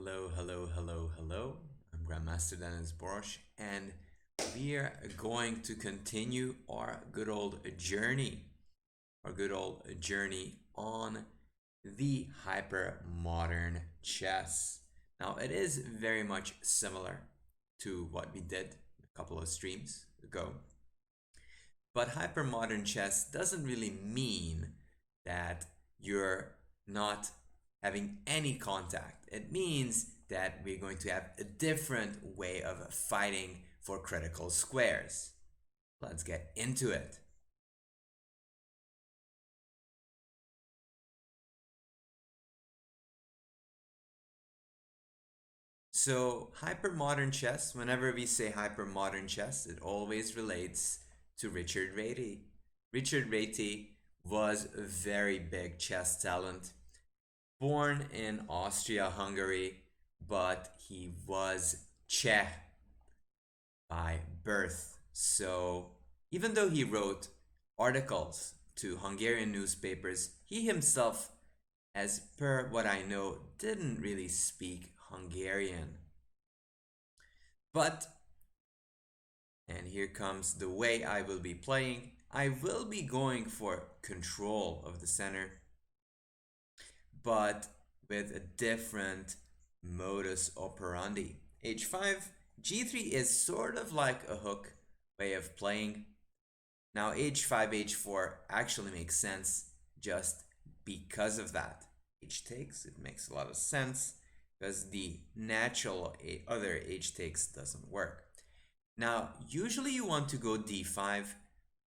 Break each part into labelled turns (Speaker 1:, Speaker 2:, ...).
Speaker 1: Hello, hello, hello, hello. I'm Grandmaster Dennis Boros, and we are going to continue our good old journey on the hyper modern chess. Now, it is very much similar to what we did a couple of streams ago, but hyper modern chess doesn't really mean that you're not having any contact. It means that we're going to have a different way of fighting for critical squares. Let's get into it. So, hypermodern chess, whenever we say hypermodern chess, it always relates to Richard Reti. Richard Reti was a very big chess talent, born in Austria Hungary, but he was Czech by birth. So even though he wrote articles to Hungarian newspapers, he himself, as per what I know, didn't really speak Hungarian. But, and here comes the way I will be playing, I will be going for control of the center, but with a different modus operandi. H5, G3 is sort of like a hook way of playing. Now H5, H4 actually makes sense just because of that. H takes, it makes a lot of sense because the natural other H takes doesn't work. Now, usually you want to go D5,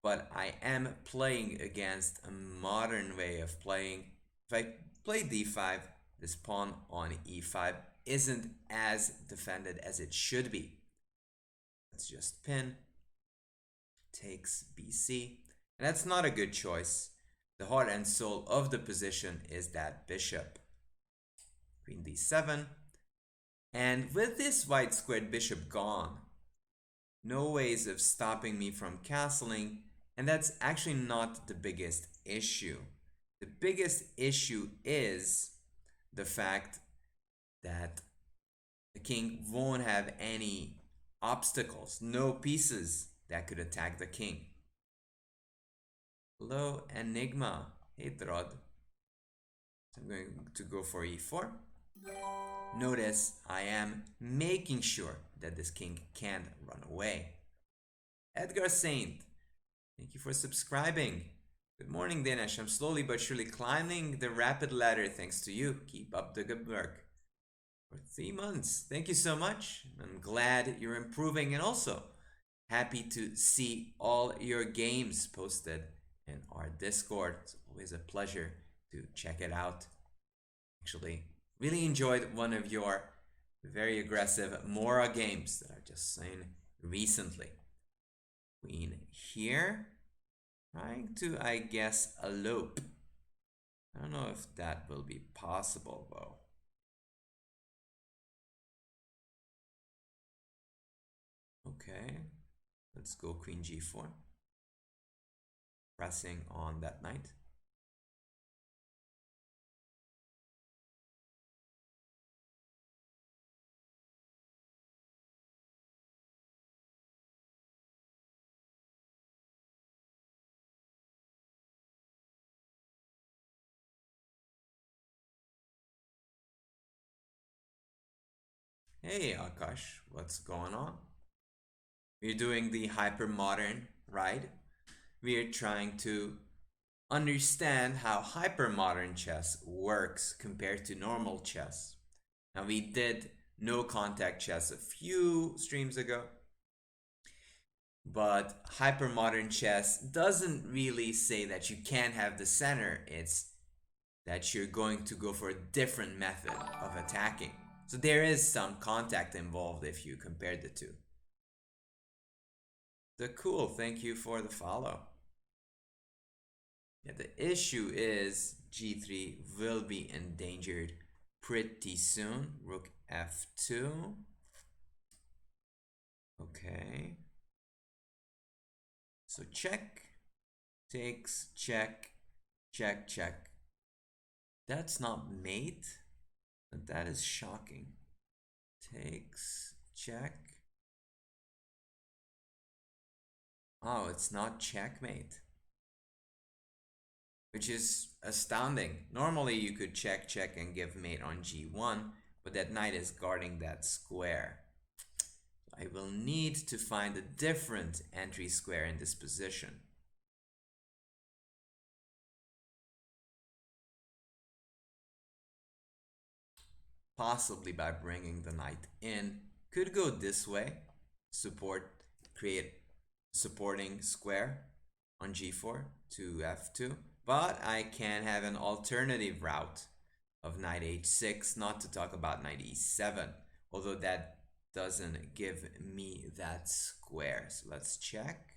Speaker 1: but I am playing against a modern way of playing. If I play D5, this pawn on E5 isn't as defended as it should be. Let's just pin, takes BC, and that's not a good choice. The heart and soul of the position is that bishop. Queen D7, and with this white squared bishop gone, no ways of stopping me from castling, and that's actually not the biggest issue. The biggest issue is the fact that the king won't have any obstacles, no pieces that could attack the king. Hello, Enigma. Hey, Drod. I'm going to go for e4. Notice I am making sure that this king can't run away. Edgar Saint, thank you for subscribing. Good morning, Dinesh. I'm slowly but surely climbing the rapid ladder thanks to you. Keep up the good work. For 3 months. Thank you so much. I'm glad you're improving and also happy to see all your games posted in our Discord. It's always a pleasure to check it out. Actually, really enjoyed one of your very aggressive Mora games that I've just seen recently. Queen here. Trying to, I guess, elope. I don't know if that will be possible though. Okay, let's go Queen G4. Pressing on that knight. Hey Akash, what's going on? We're doing the hyper modern ride. We're trying to understand how hyper modern chess works compared to normal chess. Now, we did no contact chess a few streams ago, but hyper modern chess doesn't really say that you can't have the center, it's that you're going to go for a different method of attacking. So there is some contact involved if you compare the two. The cool, thank you for the follow. Yeah, the issue is g3 will be endangered pretty soon. Rook f2. Okay. So check, takes, check, check, check. That's not mate, but that is shocking. Takes, check. Oh, it's not checkmate, which is astounding. Normally you could check, check, and give mate on g1, but that knight is guarding that square. I will need to find a different entry square in this position. Possibly by bringing the knight in. Could go this way, support, create supporting square on g4 to f2, but I can have an alternative route of knight h6, not to talk about knight e7, although that doesn't give me that square. So let's check.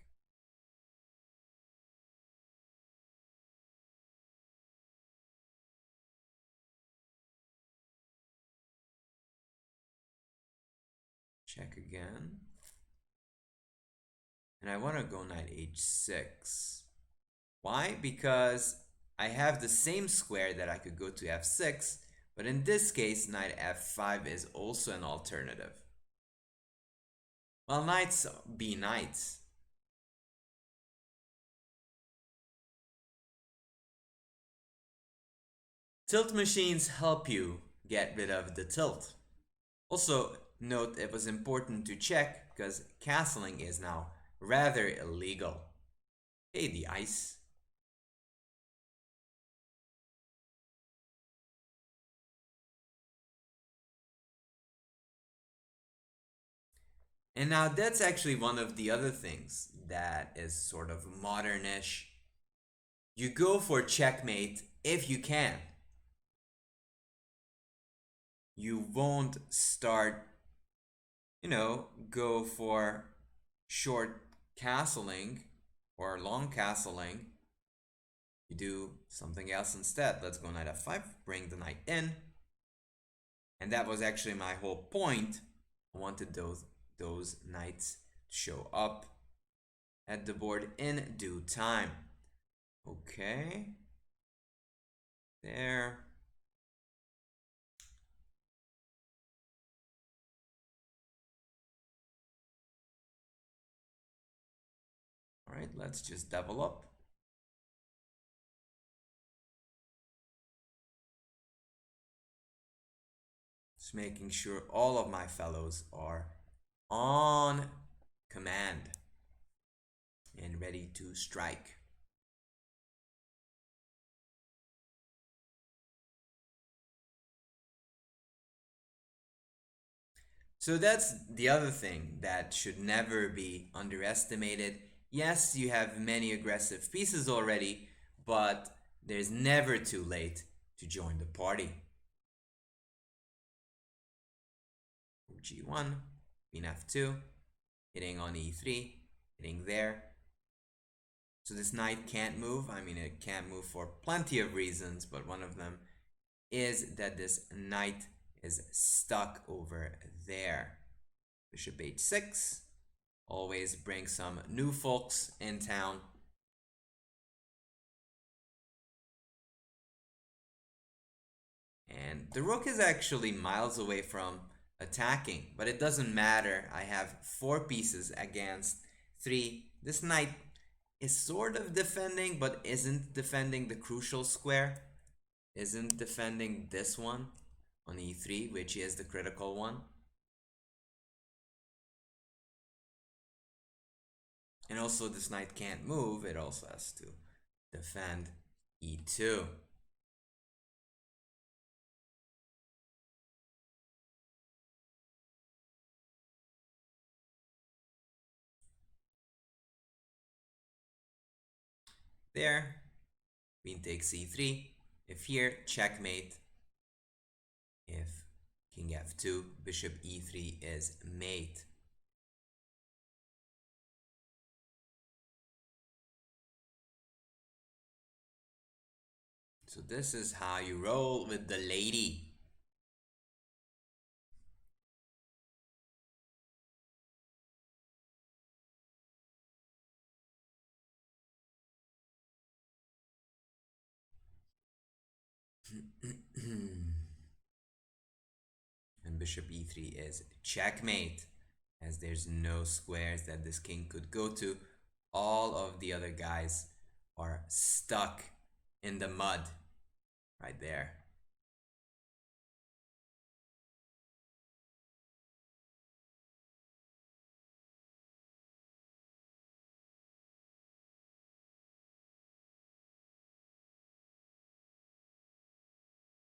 Speaker 1: Check again. And I want to go knight h6. Why? Because I have the same square that I could go to f6, but in this case, knight f5 is also an alternative. Well, knights be knights. Tilt machines help you get rid of the tilt. Also, note it was important to check because castling is now rather illegal. Hey, the ice. And now that's actually one of the other things that is sort of modernish. You go for checkmate if you can. You won't start, go for short castling or long castling. You do something else instead. Let's go knight f5, bring the knight in. And that was actually my whole point. I wanted those knights to show up at the board in due time. Okay. There. All right, let's just develop. Just making sure all of my fellows are on command and ready to strike. So that's the other thing that should never be underestimated. Yes, you have many aggressive pieces already, but there's never too late to join the party. G1, queen f2, hitting on e3, hitting there. So this knight can't move. I mean, it can't move for plenty of reasons, but one of them is that this knight is stuck over there. Bishop h6. Always bring some new folks in town. And the rook is actually miles away from attacking, but it doesn't matter. I have 4 pieces against 3. This knight is sort of defending, but isn't defending the crucial square. Isn't defending this one on e3, which is the critical one. And also this knight can't move, it also has to defend e2. There, queen takes e3. If here, checkmate. If king f2, bishop e3 is mate. So this is how you roll with the lady. And and bishop e3 is checkmate, as there's no squares that this king could go to. All of the other guys are stuck in the mud right there.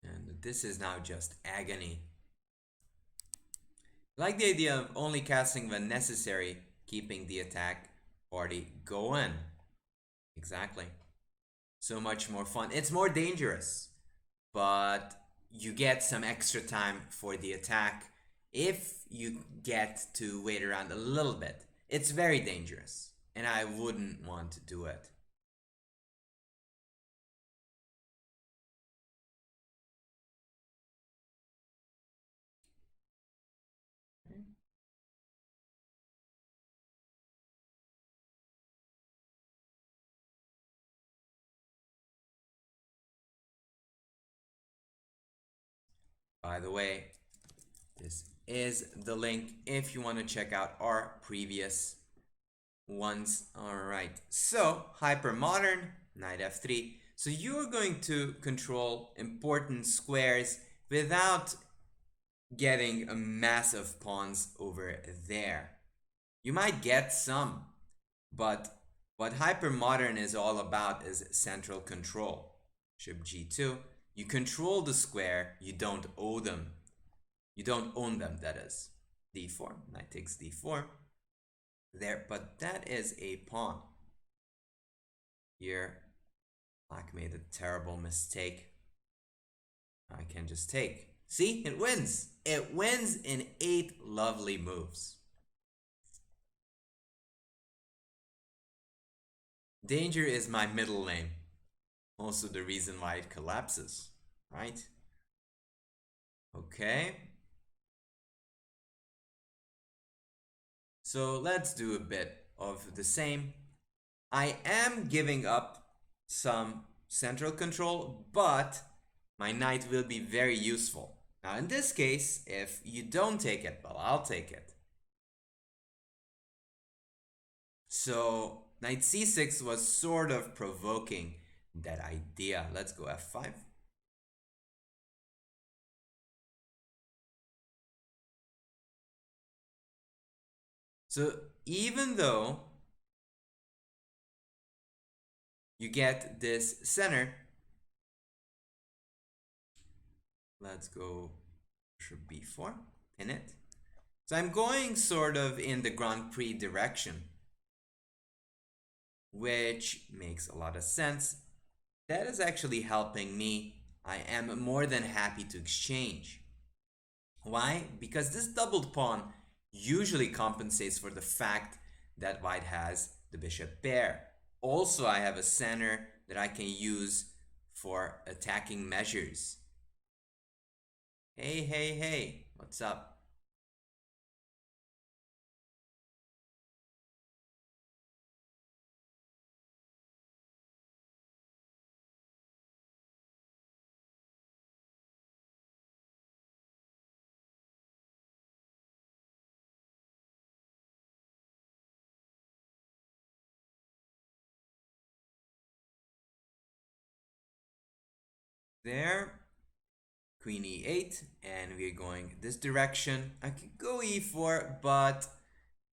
Speaker 1: And this is now just agony. I like the idea of only casting when necessary, keeping the attack party going. Exactly. So much more fun. It's more dangerous, but you get some extra time for the attack if you get to wait around a little bit. It's very dangerous, and I wouldn't want to do it. By the way, this is the link if you want to check out our previous ones. Alright, so Hypermodern, knight f3. So you're going to control important squares without getting a mass of pawns over there. You might get some, but what Hypermodern is all about is central control. Bishop g2. You control the square, you don't own them. You don't own them, that is. d4, knight takes d4. There, but that is a pawn. Here, black made a terrible mistake. I can just take. See, it wins. It wins in 8 lovely moves. Danger is my middle name. Also the reason why it collapses, right? Okay. So let's do a bit of the same. I am giving up some central control, but my knight will be very useful. Now in this case, if you don't take it, well, I'll take it. So knight c6 was sort of provoking that idea. Let's go f5. So even though you get this center, let's go bishop b4, pin it. So I'm going sort of in the Grand Prix direction, which makes a lot of sense. That is actually helping me. I am more than happy to exchange. Why? Because this doubled pawn usually compensates for the fact that white has the bishop pair. Also, I have a center that I can use for attacking measures. Hey, hey, hey, what's up? There, queen e8, and we're going this direction. I could go e4, but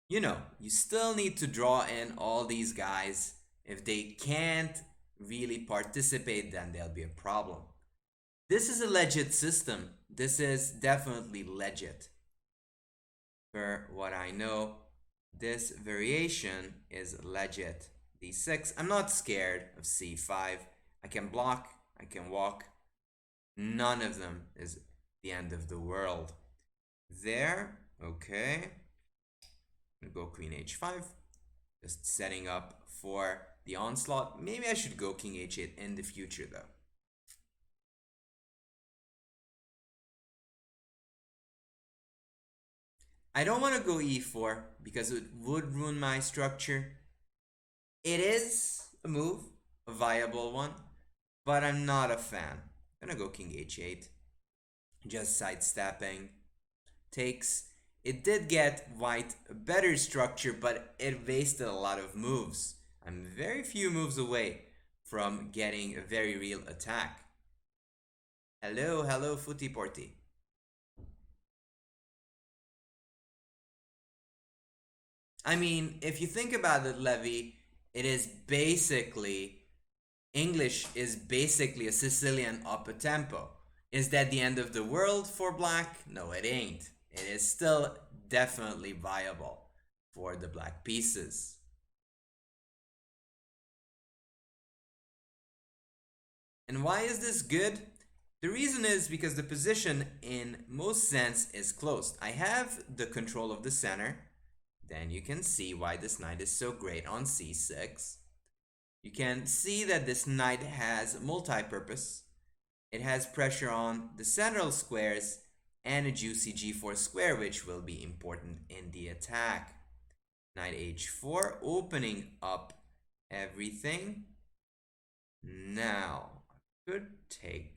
Speaker 1: you know, you still need to draw in all these guys. If they can't really participate, then there'll be a problem. This is a legit system. This is definitely legit. For what I know, this variation is legit. d6, I'm not scared of c5. I can block, I can walk. None of them is the end of the world. There, okay. Go queen h5. Just setting up for the onslaught. Maybe I should go king h8 in the future though. I don't want to go e4 because it would ruin my structure. It is a move, a viable one, but I'm not a fan. I'm gonna go king h8, just sidestepping. takes. It did get white a better structure, but it wasted a lot of moves. I'm very few moves away from getting a very real attack. Hello, hello, Footy Porty. I mean, if you think about it, Levy, it is basically English is basically a Sicilian up a tempo. Is that the end of the world for black? No, it ain't. It is still definitely viable for the black pieces. And why is this good? The reason is because the position in most sense is closed. I have the control of the center. Then you can see why this knight is so great on c6. You can see that this knight has multi-purpose. It has pressure on the central squares and a juicy g4 square, which will be important in the attack. Knight h4, opening up everything. Now, I could take.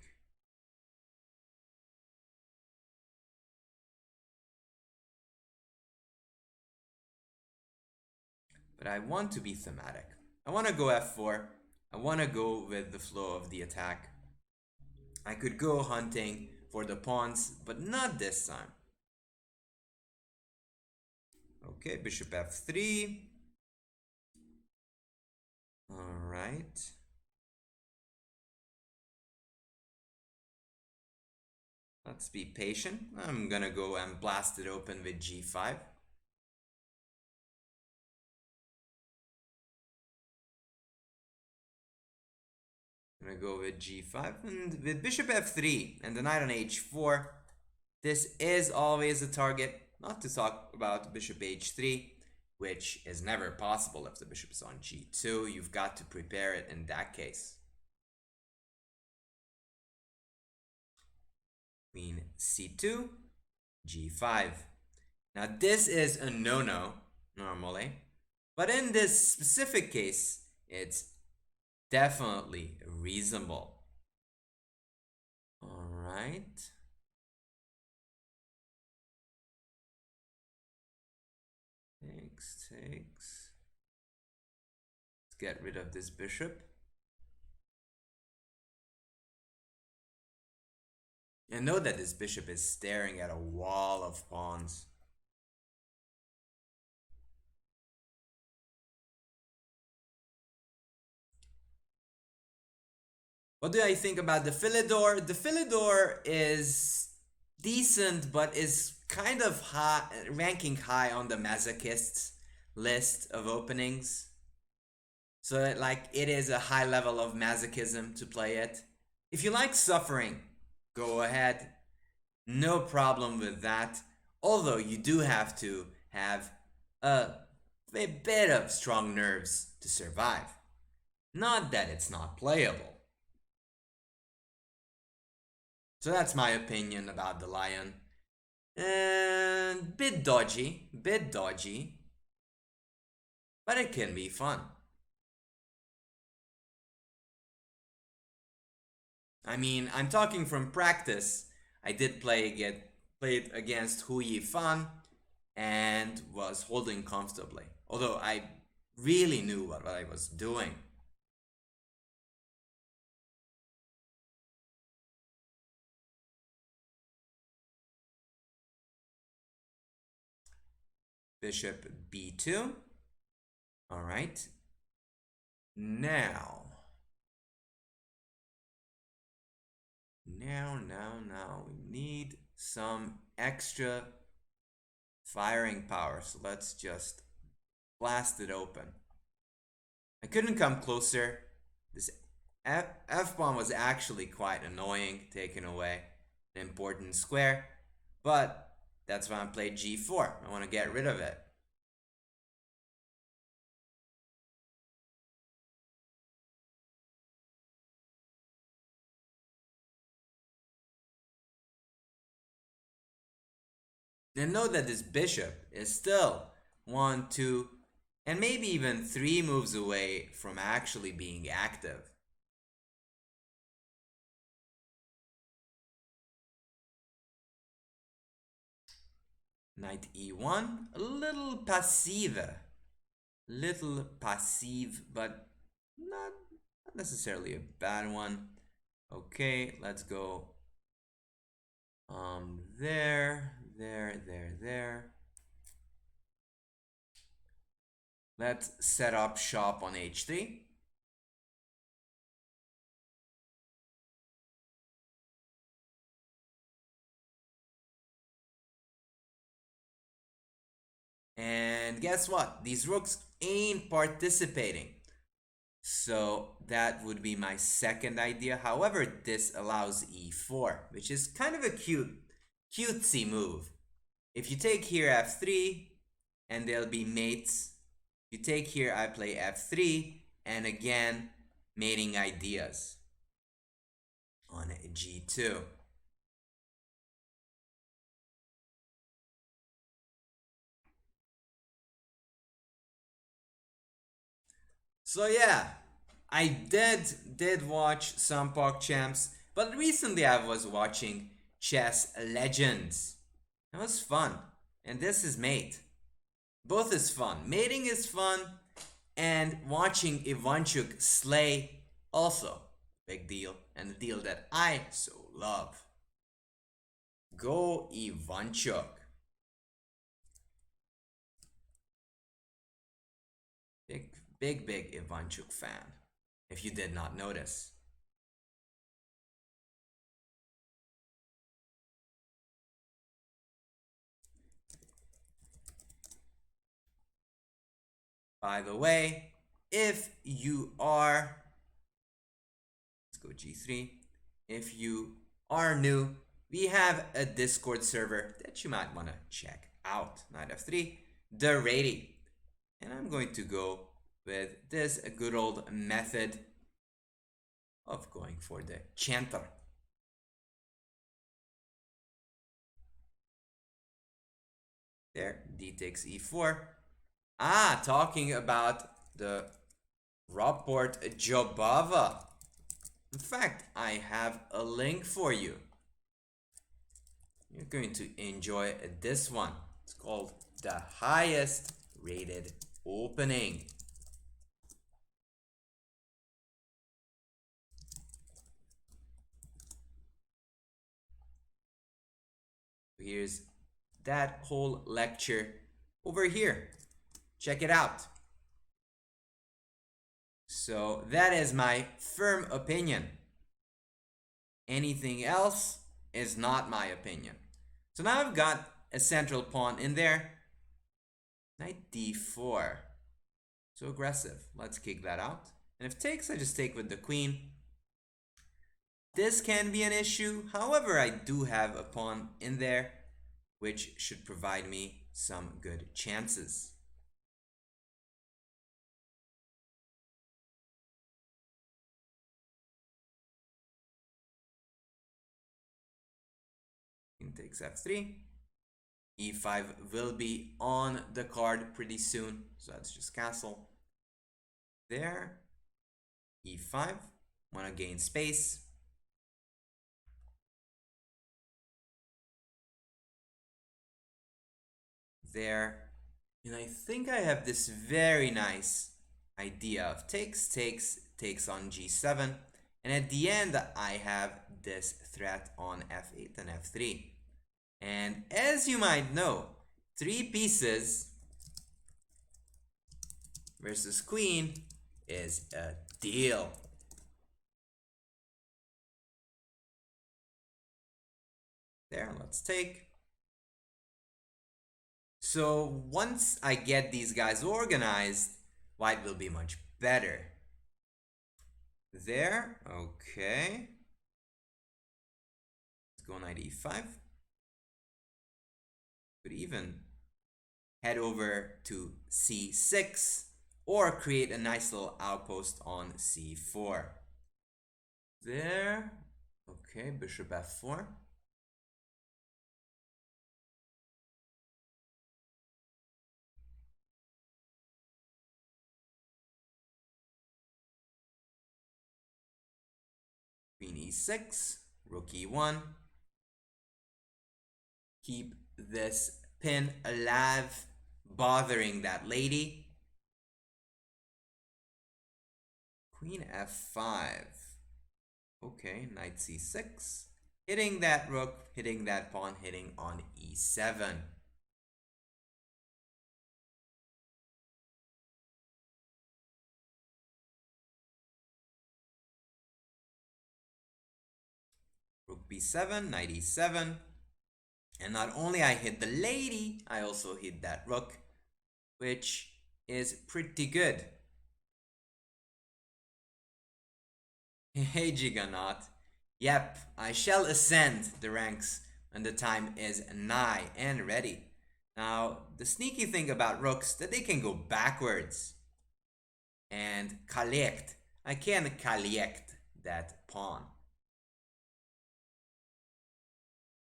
Speaker 1: But I want to be thematic. I want to go f4. I want to go with the flow of the attack. I could go hunting for the pawns, but not this time. Okay, bishop f3. All right. Let's be patient. I'm gonna go and blast it open with g5. I'm gonna go with g5 and with bishop f3 and the knight on h4. This is always a target, not to talk about bishop h3, which is never possible if the bishop is on g2. You've got to prepare it in that case. Queen c2, g5. Now this is a no-no normally, but in this specific case, it's definitely reasonable. All right. Takes. Let's get rid of this bishop. And know that this bishop is staring at a wall of pawns. What do I think about the Philidor? The Philidor is decent, but is kind of high, ranking high on the masochists list of openings. So like it is a high level of masochism to play it. If you like suffering, go ahead. No problem with that. Although you do have to have a bit of strong nerves to survive. Not that it's not playable. So that's my opinion about the lion. And bit dodgy, but it can be fun. I mean, I'm talking from practice. I did played against Hu Yifan and was holding comfortably. Although I really knew what I was doing. Bishop b2. All right. Now, we need some extra firing power. So let's just blast it open. I couldn't come closer. This F-pawn was actually quite annoying, taking away an important square. But that's why I played g4. I want to get rid of it. And know that this bishop is still 1, 2, and maybe even 3 moves away from actually being active. Knight e1, a little passive, but not necessarily a bad one. Okay, let's go there. Let's set up shop on h3. And guess what? These rooks ain't participating. So that would be my second idea. However, this allows e4, which is kind of a cutesy move. If you take here f3, and they'll be mates. You take here, I play f3, and again, mating ideas on g2. So yeah, I did watch some Pog Champs, but recently I was watching Chess Legends. It was fun, and this is mate. Both is fun. Mating is fun, and watching Ivanchuk slay also big deal, and a deal that I so love. Go Ivanchuk. Big Ivanchuk fan, if you did not notice. By the way, if you are, let's go g3. If you are new, we have a Discord server that you might want to check out. Knight f3, the ready. And I'm going to go with this good old method of going for the chanter. There, d takes e4. Ah, talking about the Robert Jobava. In fact, I have a link for you. You're going to enjoy this one. It's called the highest rated opening. Here's that whole lecture over here. Check it out. So that is my firm opinion. Anything else is not my opinion. So now I've got a central pawn in there. Knight d4. So aggressive. Let's kick that out. And if takes, I just take with the queen. This can be an issue. However, I do have a pawn in there, which should provide me some good chances. King takes f3. e5 will be on the card pretty soon, so that's just castle. There, e5, want to gain space. There, and I think I have this very nice idea of takes on g7, and at the end I have this threat on f8 and f3. And as you might know, 3 pieces versus queen is a deal. There, let's take. So once I get these guys organized, white will be much better. There, okay. Let's go knight e5. Could even head over to c6 or create a nice little outpost on c4. There, okay, bishop f4. Queen e6, rook e1. Keep this pin alive, bothering that lady. Queen f5. Okay, knight c6. Hitting that rook, hitting that pawn, hitting on e7. Rook b7, knight e7. And not only I hit the lady, I also hit that rook, which is pretty good. Hey Jiggernaut. Yep, I shall ascend the ranks when the time is nigh and ready. Now, the sneaky thing about rooks that they can go backwards and collect. I can collect that pawn.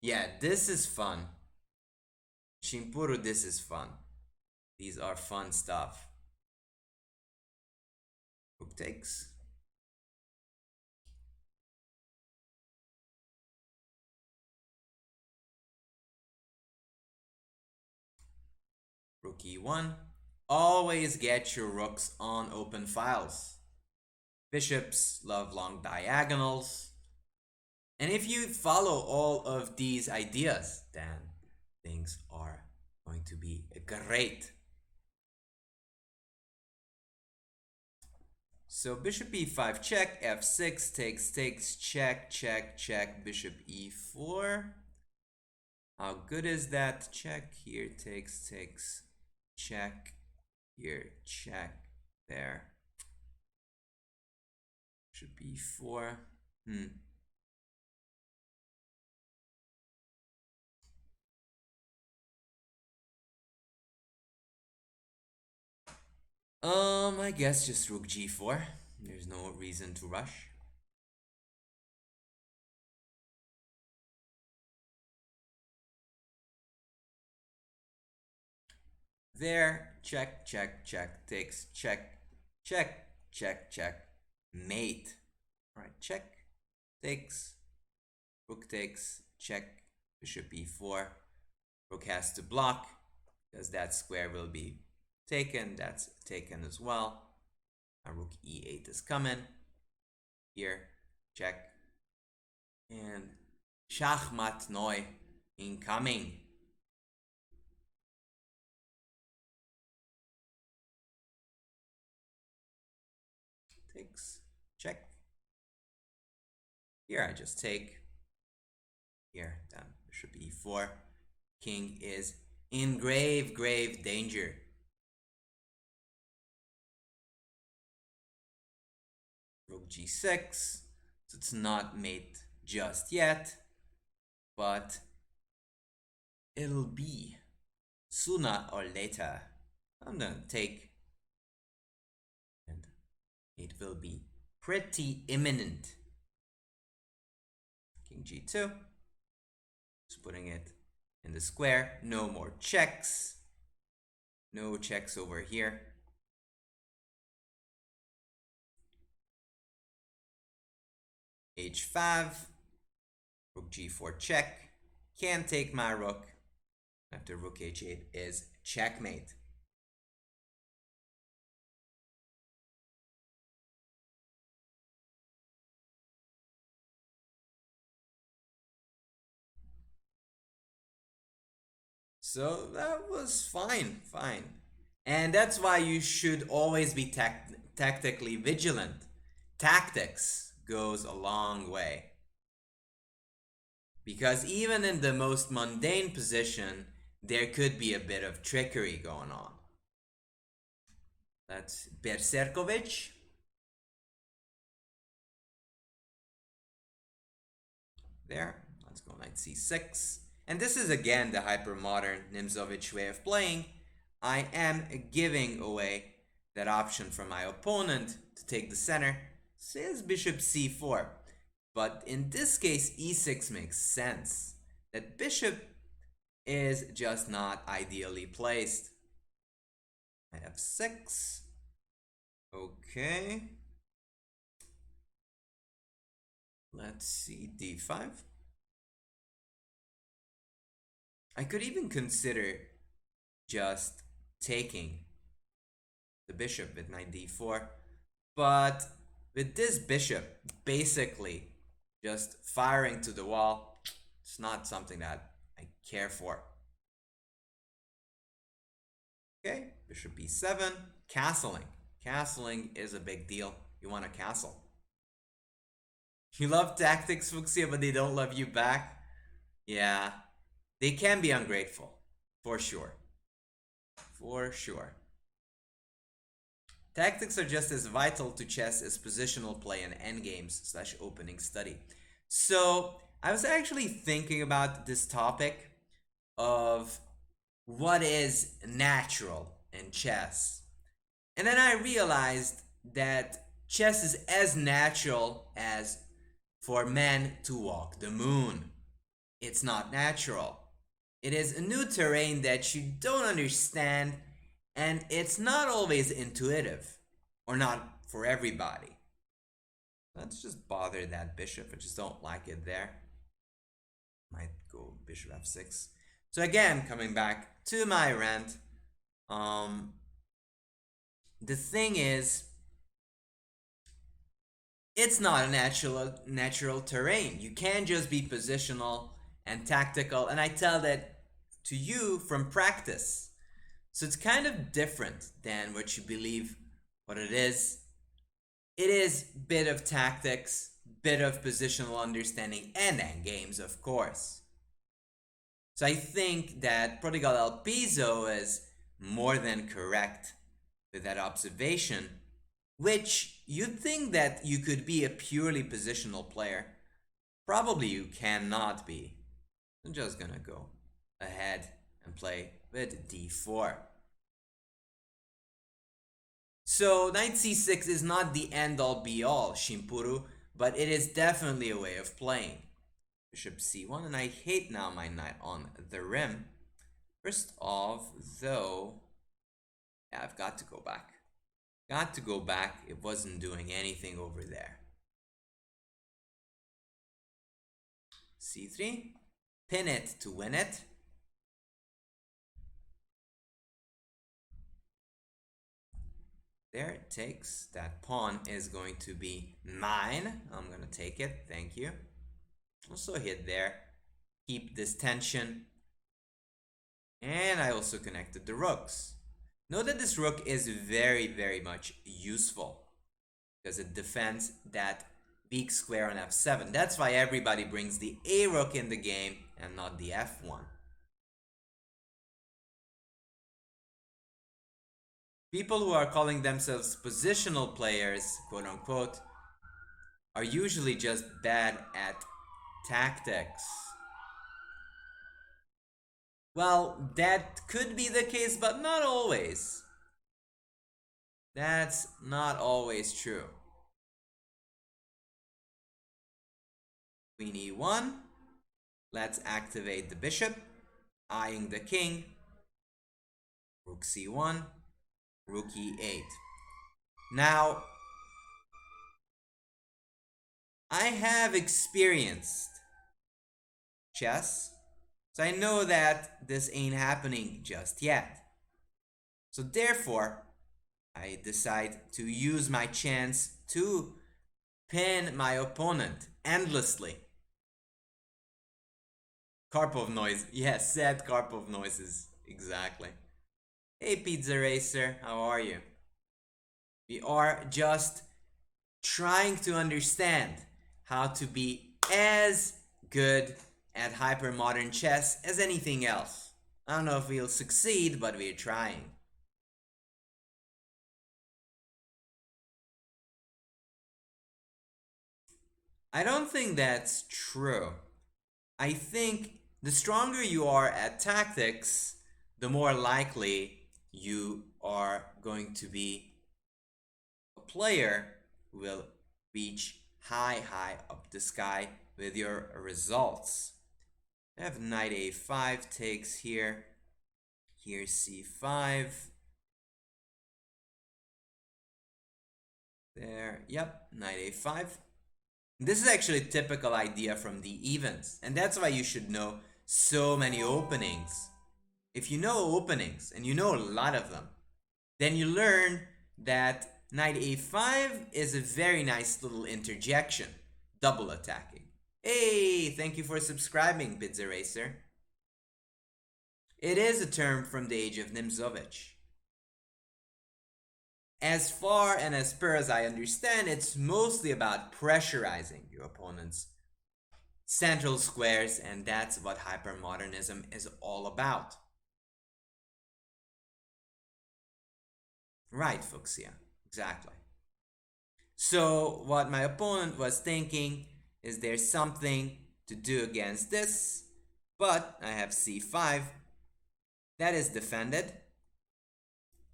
Speaker 1: Yeah, this is fun. Shimpuru, this is fun. These are fun stuff. Rook takes. Rook e1. Always get your rooks on open files. Bishops love long diagonals. And if you follow all of these ideas, then things are going to be great. So bishop e5 check, f6 takes, check, check, check, bishop e4. How good is that? Check, here takes, check, here, check, there. Bishop e4. I guess just rook g4. There's no reason to rush. There, check, check, check, takes, check, check, check, check, mate. Alright, check, takes, rook takes, check, bishop e4. Rook has to block, because that square will be taken, that's taken as well. Now rook e8 is coming. Here, check. And Schachmatt neu incoming. Takes, check. Here I just take. Here, then bishop e4. King is in grave danger. Rook g6. So it's not mate just yet, but it'll be sooner or later. I'm gonna take, and it will be pretty imminent. King g2. Just putting it in the square. No more checks. No checks over here. h5. Rook g4 check. Can't take my rook. After rook h8 is checkmate. So that was fine. And that's why you should always be tactically vigilant. Tactics goes a long way. Because even in the most mundane position, there could be a bit of trickery going on. That's Berserkovich. There, let's go knight c6. And this is again the hypermodern Nimzovich way of playing. I am giving away that option for my opponent to take the center. Says bishop c4. But in this case, e6 makes sense. That bishop is just not ideally placed. Knight f6. Okay. Let's see, d5. I could even consider just taking the bishop with knight d4, but with this bishop basically just firing to the wall, it's not something that I care for. Okay, bishop b7, castling. Castling is a big deal. You want to castle. You love tactics, Fuxia, but they don't love you back. Yeah, they can be ungrateful, for sure. For sure. Tactics are just as vital to chess as positional play and endgames / opening study. So I was actually thinking about this topic of what is natural in chess. And then I realized that chess is as natural as for men to walk the moon. It's not natural. It is a new terrain that you don't understand, and it's not always intuitive, or not for everybody. Let's just bother that bishop. I just don't like it there. Might go bishop f6. So again, coming back to my rant, the thing is, it's not a natural terrain. You can't just be positional and tactical, and I tell that to you from practice. So it's kind of different than what you believe what it is. It is bit of tactics, bit of positional understanding, and endgames, of course. So I think that Prodigal El Piso is more than correct with that observation, which you'd think that you could be a purely positional player. Probably you cannot be. I'm just gonna go ahead and play with d4. So knight c6 is not the end-all be-all, Shimpuru, but it is definitely a way of playing. Bishop c1, and I hate now my knight on the rim. First off, though, yeah, I've got to go back. Got to go back. It wasn't doing anything over there. c3, pin it to win it. There it takes. That pawn is going to be mine. I'm gonna take it. Thank you. Also hit there. Keep this tension. And I also connected the rooks. Note that this rook is very, very much useful because it defends that weak square on f7. That's why everybody brings the a rook in the game and not the f1. People who are calling themselves positional players, quote unquote, are usually just bad at tactics. Well, that could be the case, but not always. That's not always true. Queen e1. Let's activate the bishop, eyeing the king. Rook c1, rook e8. Now, I have experienced chess, so I know that this ain't happening just yet. So therefore, I decide to use my chance to pin my opponent endlessly. Karpov noise. Yes, sad Karpov noises. Exactly. Hey, Pizza Racer, how are you? We are just trying to understand how to be as good at hypermodern chess as anything else. I don't know if we'll succeed, but we're trying. I don't think that's true. I think the stronger you are at tactics, the more likely you are going to be a player who will reach high up the sky with your results. I have knight a5 takes here. Here c5. There, yep, knight a5. This is actually a typical idea from the events, and that's why you should know so many openings. If you know openings, and you know a lot of them, then you learn that knight a5 is a very nice little interjection, double attacking. Hey, thank you for subscribing, Pizza Racer. It is a term from the age of Nimzovich. As far and as per as I understand, it's mostly about pressurizing your opponent's central squares, and that's what hypermodernism is all about. Right, Fuchsia, exactly. So what my opponent was thinking is there's something to do against this, but I have c5, that is defended,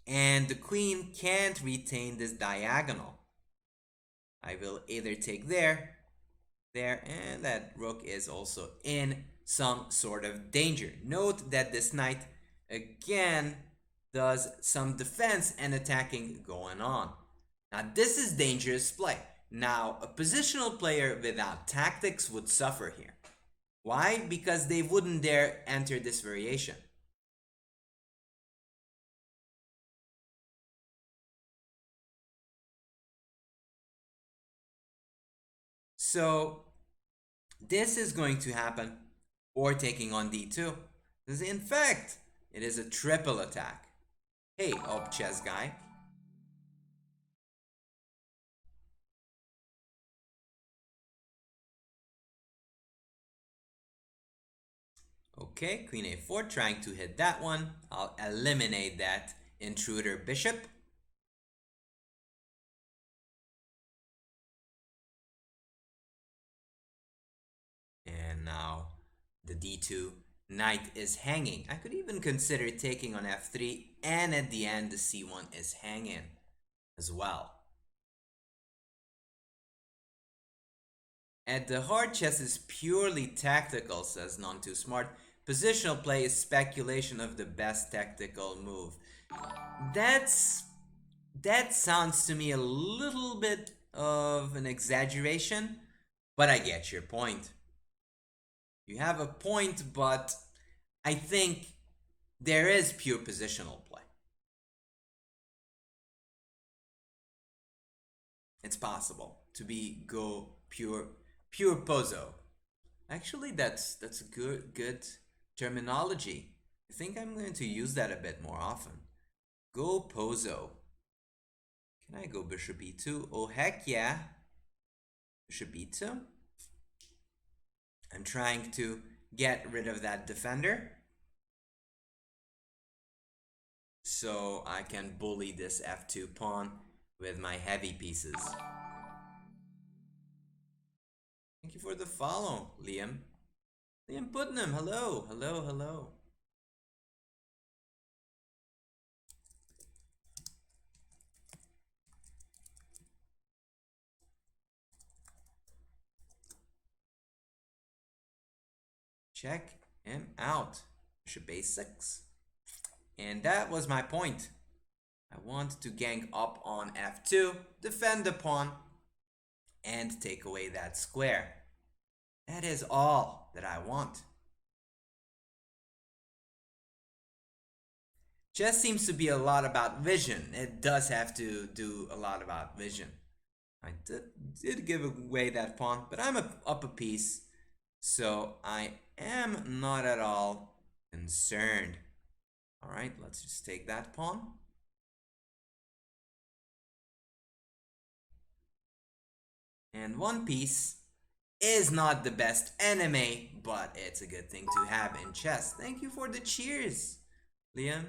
Speaker 1: and the queen can't retain this diagonal. I will either take there, and that rook is also in some sort of danger. Note that this knight again does some defense and attacking going on. Now this is dangerous play. Now a positional player without tactics would suffer here. Why? Because they wouldn't dare enter this variation. So this is going to happen, or taking on d2. This, in fact, it is a triple attack. Hey, up chess guy. Okay, queen a4, trying to hit that one. I'll eliminate that intruder bishop. And now the d2 knight is hanging. I could even consider taking on f3, and at the end the c1 is hanging as well. At the heart, chess is purely tactical, says None Too Smart. Positional play is speculation of the best tactical move. That sounds to me a little bit of an exaggeration, but I get your point. You have a point, but I think there is pure positional play. It's possible to go pure pozo. Actually, that's a good terminology. I think I'm going to use that a bit more often. Go pozo. Can I go bishop e2? Oh heck yeah. Bishop e2. I'm trying to get rid of that defender, so I can bully this f2 pawn with my heavy pieces. Thank you for the follow, Liam. Liam Putnam, hello, hello, hello. Check him out. Bishop a6. And that was my point. I want to gang up on f2, defend the pawn, and take away that square. That is all that I want. Chess seems to be a lot about vision. It does have to do a lot about vision. I did give away that pawn, but I'm up a piece, so I am not at all concerned. Alright, let's just take that pawn. And one piece is not the best enemy, but it's a good thing to have in chess. Thank you for the cheers, Liam.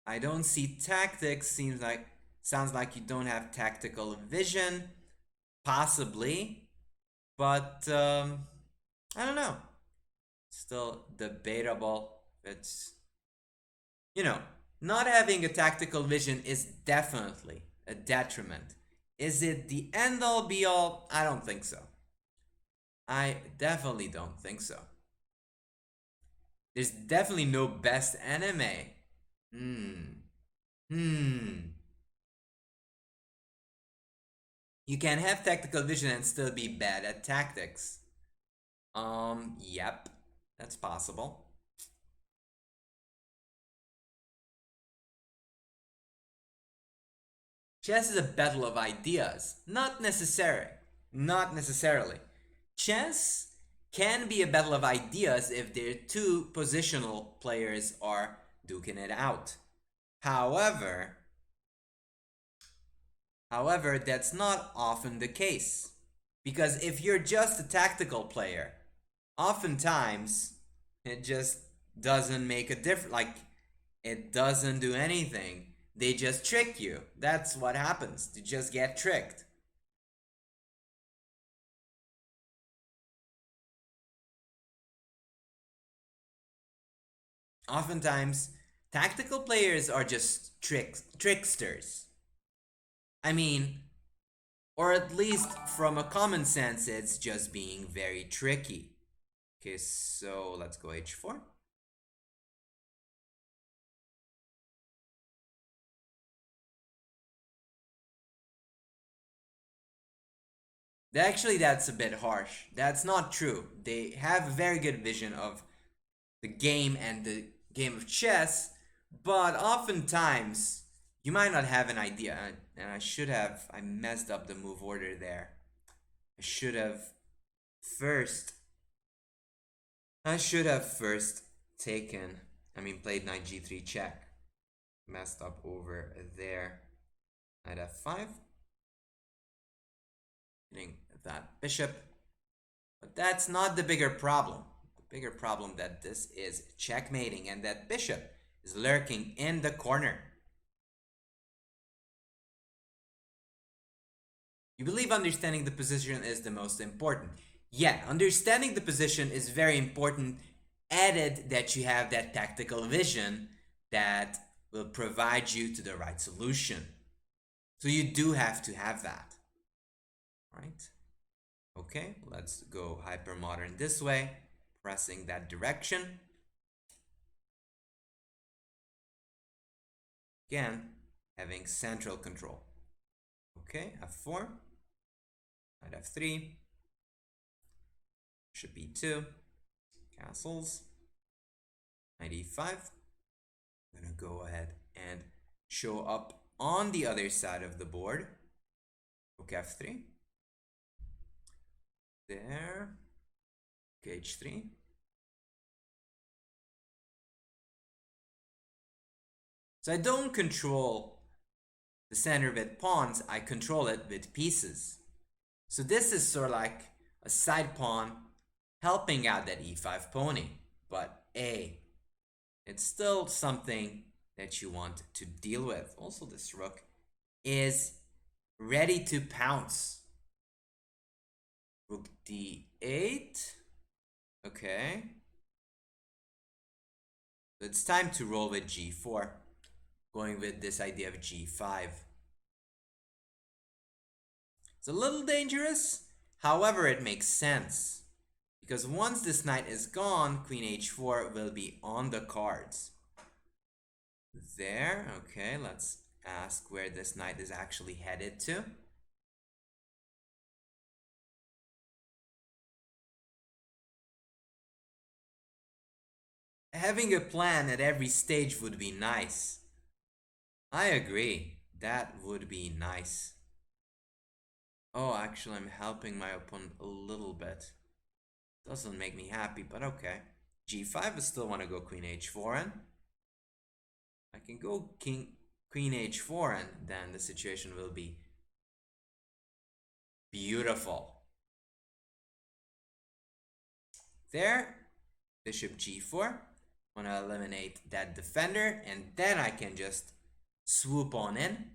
Speaker 1: I don't see tactics. Sounds like you don't have tactical vision. Possibly, but I don't know. Still debatable. It's, not having a tactical vision is definitely a detriment. Is it the end all be all? I don't think so. I definitely don't think so. There's definitely no best anime. Hmm. You can have tactical vision and still be bad at tactics. Yep, that's possible. Chess is a battle of ideas. Not necessary. Not necessarily. Chess can be a battle of ideas if their two positional players are duking it out. However, that's not often the case. Because if you're just a tactical player, oftentimes it just doesn't make a difference. Like, it doesn't do anything. They just trick you. That's what happens. You just get tricked. Oftentimes, tactical players are just tricksters. I mean, or at least from a common sense, it's just being very tricky. Okay, so let's go h4. Actually, that's a bit harsh. That's not true. They have a very good vision of the game and the game of chess, but oftentimes you might not have an idea. And I messed up the move order there. I should have first, I should have first taken, played knight g3 check. Messed up over there. Knight f5. Hitting that bishop. But that's not the bigger problem. The bigger problem that this is checkmating and that bishop is lurking in the corner. You believe understanding the position is the most important. Yeah, understanding the position is very important, added that you have that tactical vision that will provide you to the right solution. So you do have to have that. Right? Okay, let's go hypermodern this way, pressing that direction. Again, having central control. Okay, f4, knight f3, bishop e2, castles, knight e5. I'm gonna go ahead and show up on the other side of the board. Rook f3. There. Rook h3. So I don't control the center with pawns, I control it with pieces. So this is sort of like a side pawn helping out that e5 pony. But it's still something that you want to deal with. Also, this rook is ready to pounce. Rook d8. Okay. So it's time to roll with g4. Going with this idea of g5. It's a little dangerous. However, it makes sense. Because once this knight is gone, queen h4 will be on the cards. There. Okay, let's ask where this knight is actually headed to. Having a plan at every stage would be nice. I agree. That would be nice. Oh, actually, I'm helping my opponent a little bit. Doesn't make me happy, but okay. g5, I still want to go queen h4 and I can go queen h4 and then the situation will be beautiful. There, bishop g4. Want to eliminate that defender and then I can just swoop on in.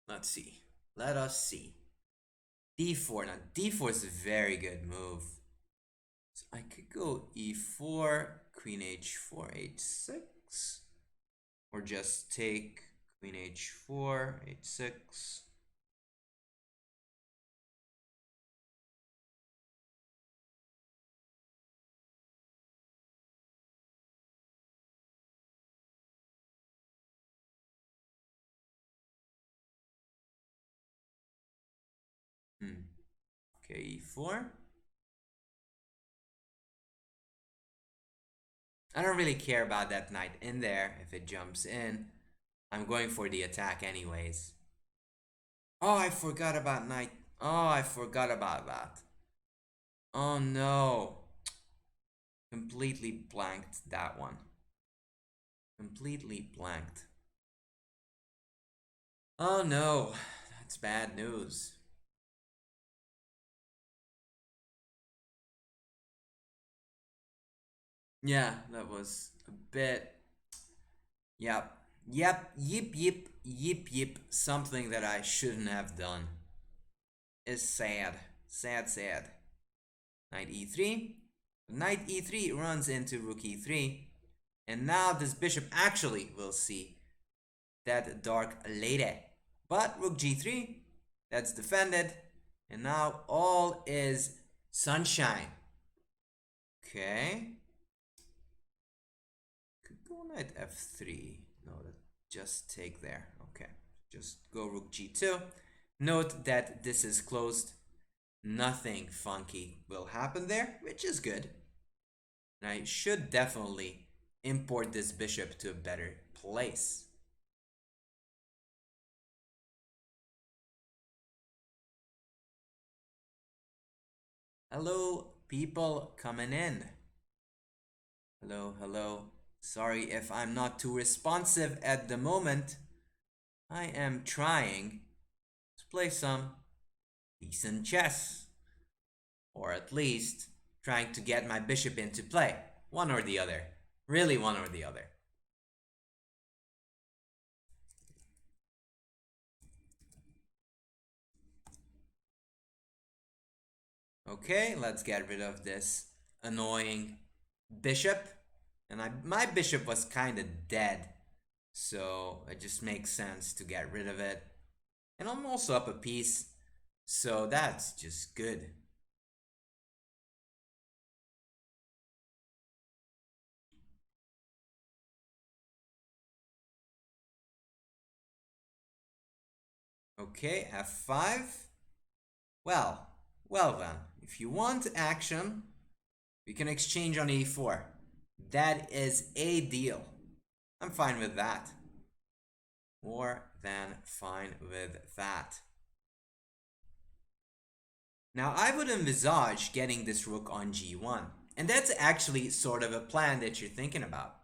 Speaker 1: Let's see. Let us see. d4. Now, d4 is a very good move. So I could go e4, queen h4, h6. Or just take queen h4, h6. Okay, e4. I don't really care about that knight in there. If it jumps in, I'm going for the attack anyways. Oh, I forgot about knight. Oh, I forgot about that. Oh no. Completely blanked that one. Completely blanked. Oh no. That's bad news. Yeah, that was a bit. Yep. Yep. Something that I shouldn't have done. Is sad. Sad. Knight e3. Knight e3 runs into rook e3. And now this bishop actually will see that dark lady. But rook g3, that's defended. And now all is sunshine. Okay. Could go knight f3. No, that just take there. Okay. Just go rook g2. Note that this is closed. Nothing funky will happen there, which is good. And I should definitely import this bishop to a better place. Hello, people coming in. Hello. Sorry if I'm not too responsive at the moment. I am trying to play some decent chess. Or at least trying to get my bishop into play. One or the other. Really one or the other. Okay, let's get rid of this annoying bishop. And my bishop was kind of dead. So it just makes sense to get rid of it. And I'm also up a piece. So that's just good. Okay, f5. Well, well then. If you want action, we can exchange on e4. That is a deal. I'm fine with that. More than fine with that. Now I would envisage getting this rook on g1. And that's actually sort of a plan that you're thinking about.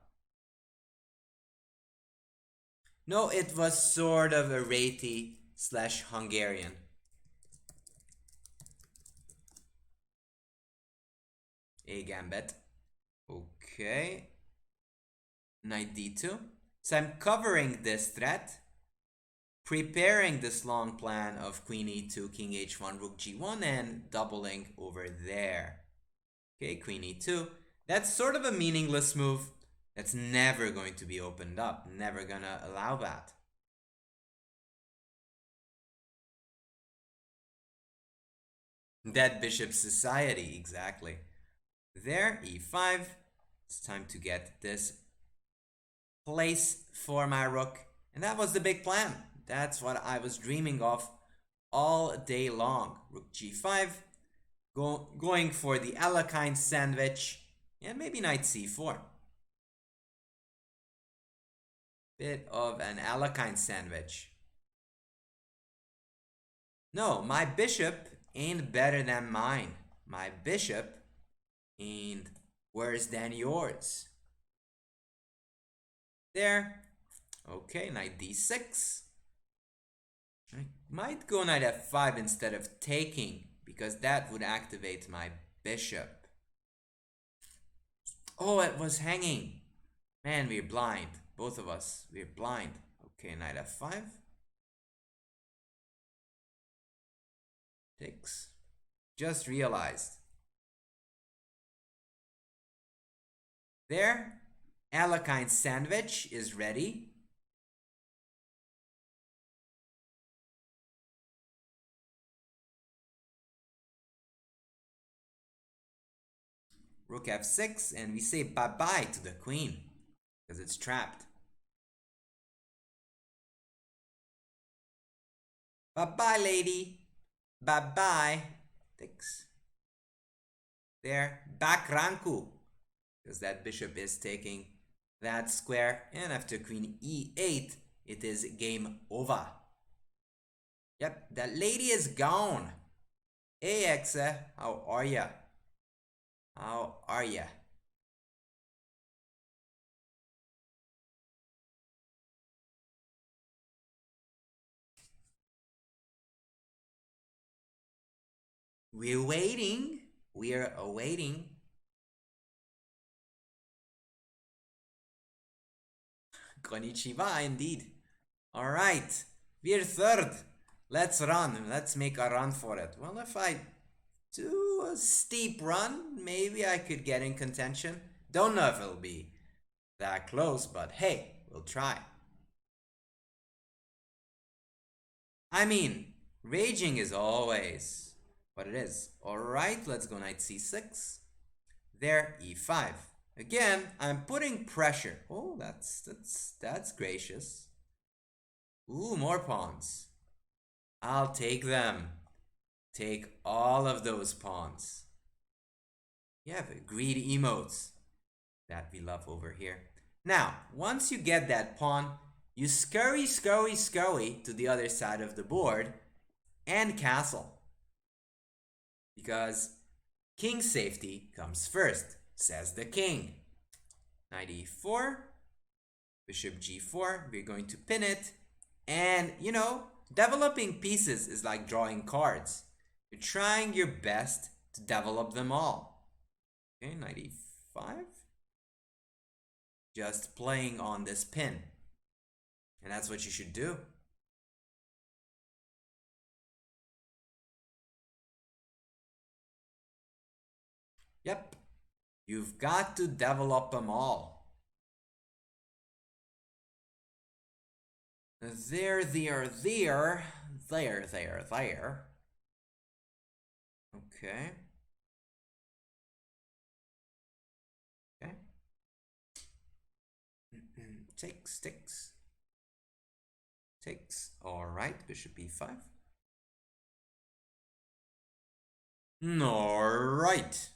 Speaker 1: No, it was sort of a Rati slash Hungarian. A gambit. Okay. Knight d2. So I'm covering this threat, preparing this long plan of queen e2, king h1, rook g1, and doubling over there. Okay, queen e2. That's sort of a meaningless move. That's never going to be opened up. Never gonna allow that. Dead bishop society, exactly. There, e5. It's time to get this place for my rook. And that was the big plan. That's what I was dreaming of all day long. Rook g5, going for the Alekhine sandwich, and maybe knight c4. Bit of an Alekhine sandwich. No, my bishop ain't better than mine. My bishop ain't worse than yours. There. Okay, knight d6. I might go knight f5 instead of taking, because that would activate my bishop. Oh, it was hanging. Man, we're blind. Both of us. We're blind. Okay, knight f5. Takes. Just realized. There. Alekhine sandwich is ready. Rook f6, and we say bye-bye to the queen, because it's trapped. Bye-bye, lady. Bye-bye. Thanks. There. Back ranku. Because that bishop is taking that square. And after queen e8, it is game over. Yep, that lady is gone. Hey, Exa, how are ya? How are ya? We're waiting. We're awaiting. Konnichiwa, indeed. All right, we're third. Let's run. Let's make a run for it. Well, if I do a steep run, maybe I could get in contention. Don't know if it'll be that close, but hey, we'll try. I mean, raging is always what it is. All right, let's go knight c6. There, e5. Again, I'm putting pressure. Oh, that's gracious. Ooh, more pawns. I'll take them. Take all of those pawns. Yeah, the greedy emotes that we love over here. Now, once you get that pawn, you scurry to the other side of the board and castle. Because king safety comes first, says the king. Knight e4, bishop g4, we're going to pin it. And, you know, developing pieces is like drawing cards. You're trying your best to develop them all. Okay, knight e5. Just playing on this pin. And that's what you should do. Yep. You've got to develop them all. There. Okay. Okay. Takes. All right, bishop e5. All right.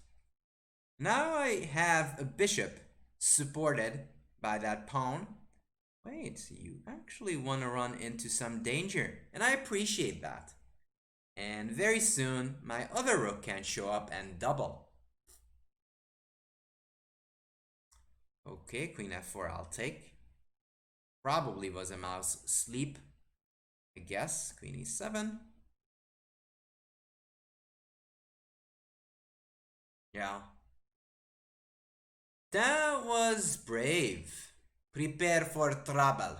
Speaker 1: Now I have a bishop supported by that pawn. Wait, you actually want to run into some danger, and I appreciate that. And very soon, my other rook can show up and double. Okay, queen f4 I'll take. Probably was a mouse sleep, I guess. Queen e7. Yeah. That was brave. Prepare for trouble.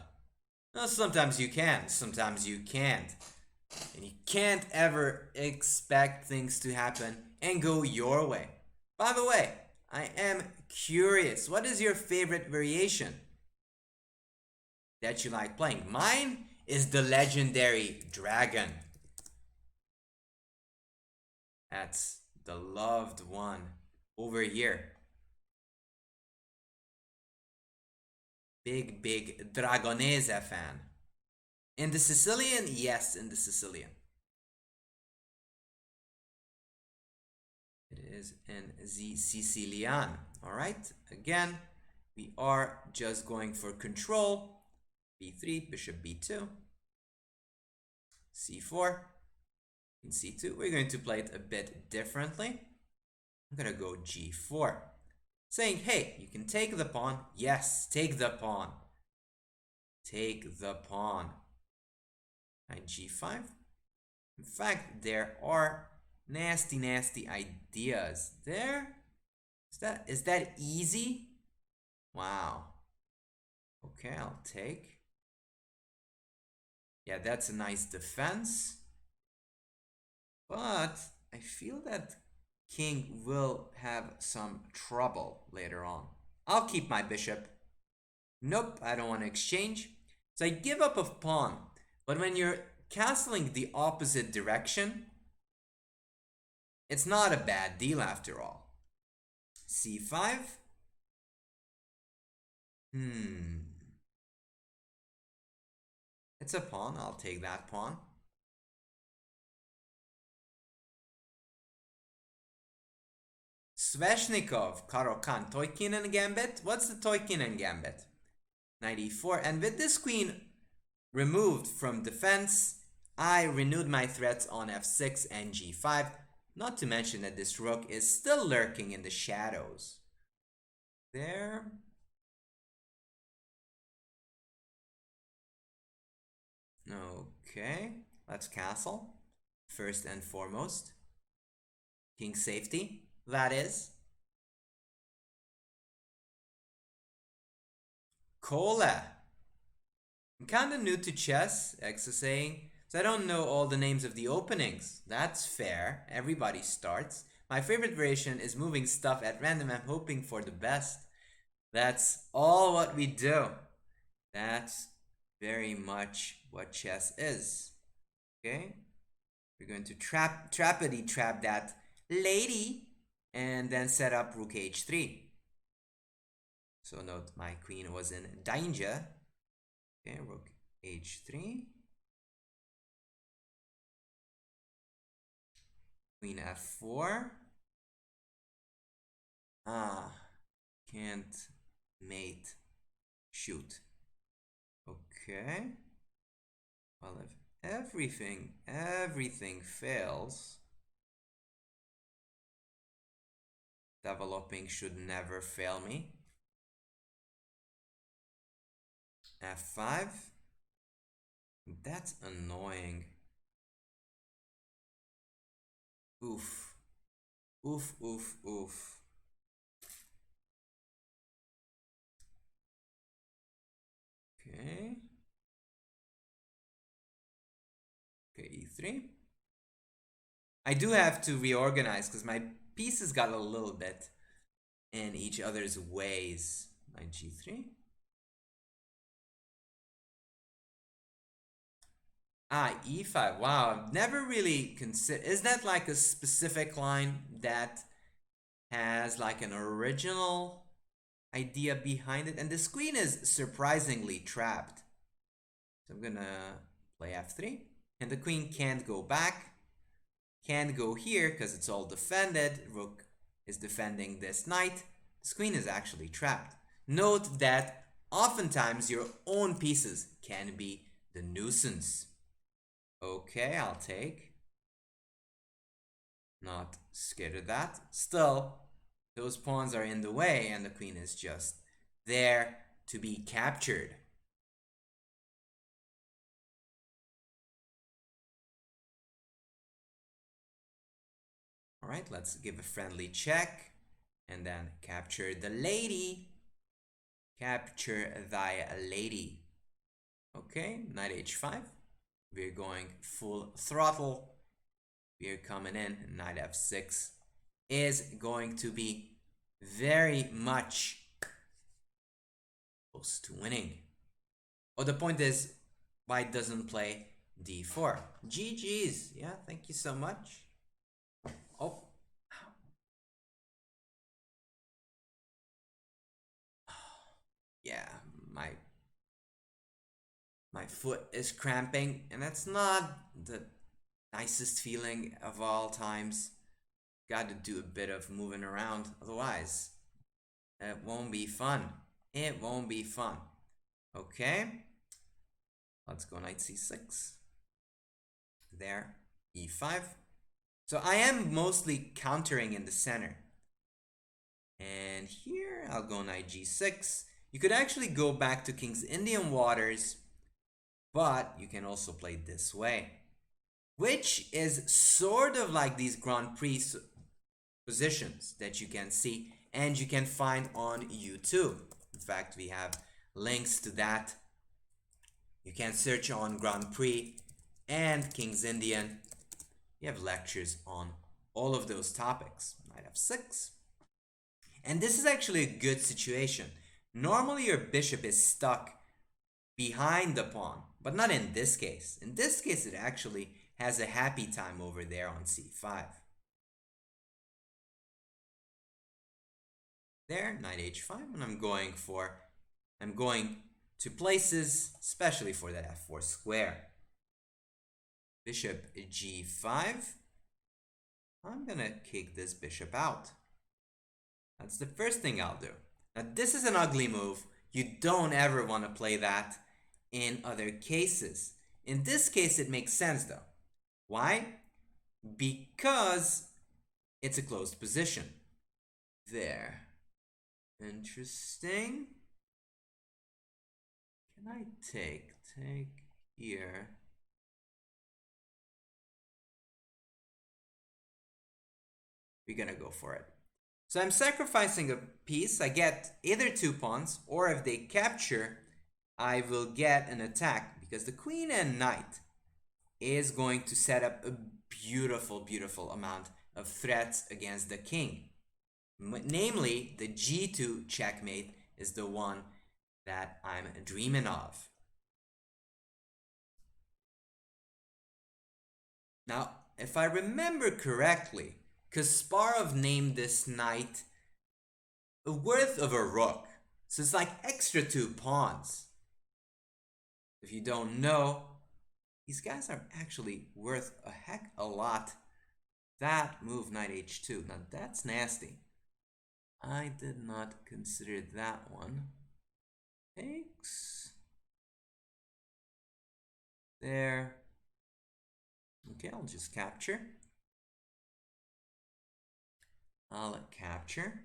Speaker 1: Well, sometimes you can, sometimes you can't. And you can't ever expect things to happen and go your way. By the way, I am curious. What is your favorite variation that you like playing? Mine is the legendary dragon. That's the loved one over here. Big Dragonese fan. In the Sicilian? Yes, in the Sicilian. It is in the Sicilian. All right. Again, we are just going for control. b3, bishop b2, c4, and c2. We're going to play it a bit differently. I'm going to go g4. Saying, hey, you can take the pawn. Yes, take the pawn. Take the pawn. Knight g5. In fact, there are nasty ideas there. Is that easy? Wow. Okay, I'll take. Yeah, that's a nice defense. But I feel that king will have some trouble later on. I'll keep my bishop. Nope, I don't want to exchange. So I give up a pawn. But when you're castling the opposite direction, it's not a bad deal after all. c5. It's a pawn. I'll take that pawn. Sveshnikov, Karo-kan, Toykinen Gambit. What's the Toykinen Gambit? Knight e4, and with this queen removed from defense, I renewed my threats on f6 and g5, not to mention that this rook is still lurking in the shadows. There. Okay, let's castle, first and foremost. King safety, that is. Cola. I'm kinda new to chess, X is saying, so I don't know all the names of the openings. That's fair, everybody starts. My favorite variation is moving stuff at random. I'm hoping for the best. That's all what we do. That's very much what chess is. Okay? We're going to trappity trap that lady and then set up rook h3. So note my queen was in danger. Okay, rook h3. Queen f4. Can't mate. Shoot. Okay. Well, if everything fails, developing should never fail me. f5. That's annoying. Oof. Oof, oof, oof. Okay. Okay, e3. I do have to reorganize because my pieces got a little bit in each other's ways. My g3. E5. Wow, I've never really considered. Is that like a specific line that has like an original idea behind it? And this queen is surprisingly trapped. So I'm gonna play f3. And the queen can't go back. Can't go here because it's all defended. Rook is defending this knight. This queen is actually trapped. Note that oftentimes your own pieces can be the nuisance. Okay, I'll take. Not scared of that. Still, those pawns are in the way and the queen is just there to be captured. All right, let's give a friendly check and then capture the lady. Capture thy lady. Okay, knight h5. We're going full throttle. We're coming in. Knight f6 is going to be very much close to winning. Oh, the point is, white doesn't play d4. GG's. Yeah, thank you so much. Oh. Yeah, my foot is cramping, and that's not the nicest feeling of all times. Got to do a bit of moving around, otherwise it won't be fun. It won't be fun. Okay, let's go knight c6. There, e5. So I am mostly countering in the center. And here I'll go knight g6. You could actually go back to King's Indian Waters, but you can also play this way, which is sort of like these Grand Prix positions that you can see and you can find on YouTube. In fact, we have links to that. You can search on Grand Prix and King's Indian. You have lectures on all of those topics. Knight f6. And this is actually a good situation. Normally your bishop is stuck behind the pawn, but not in this case. In this case, it actually has a happy time over there on c5. There, knight h5, and I'm going to places, especially for that f4 square. Bishop g5. I'm gonna kick this bishop out. That's the first thing I'll do. Now, this is an ugly move. You don't ever want to play that in other cases. In this case, it makes sense though. Why? Because it's a closed position. There. Interesting. Can I take here? We're gonna go for it. So I'm sacrificing a piece. I get either 2 pawns, or if they capture, I will get an attack because the queen and knight is going to set up a beautiful, beautiful amount of threats against the king. Namely, the g2 checkmate is the one that I'm dreaming of. Now, if I remember correctly, Kasparov named this knight a worth of a rook. So it's like extra 2 pawns. If you don't know, these guys are actually worth a heck a lot. That move, knight h2, now that's nasty. I did not consider that one. Takes. There. Okay, I'll just capture. I'll capture.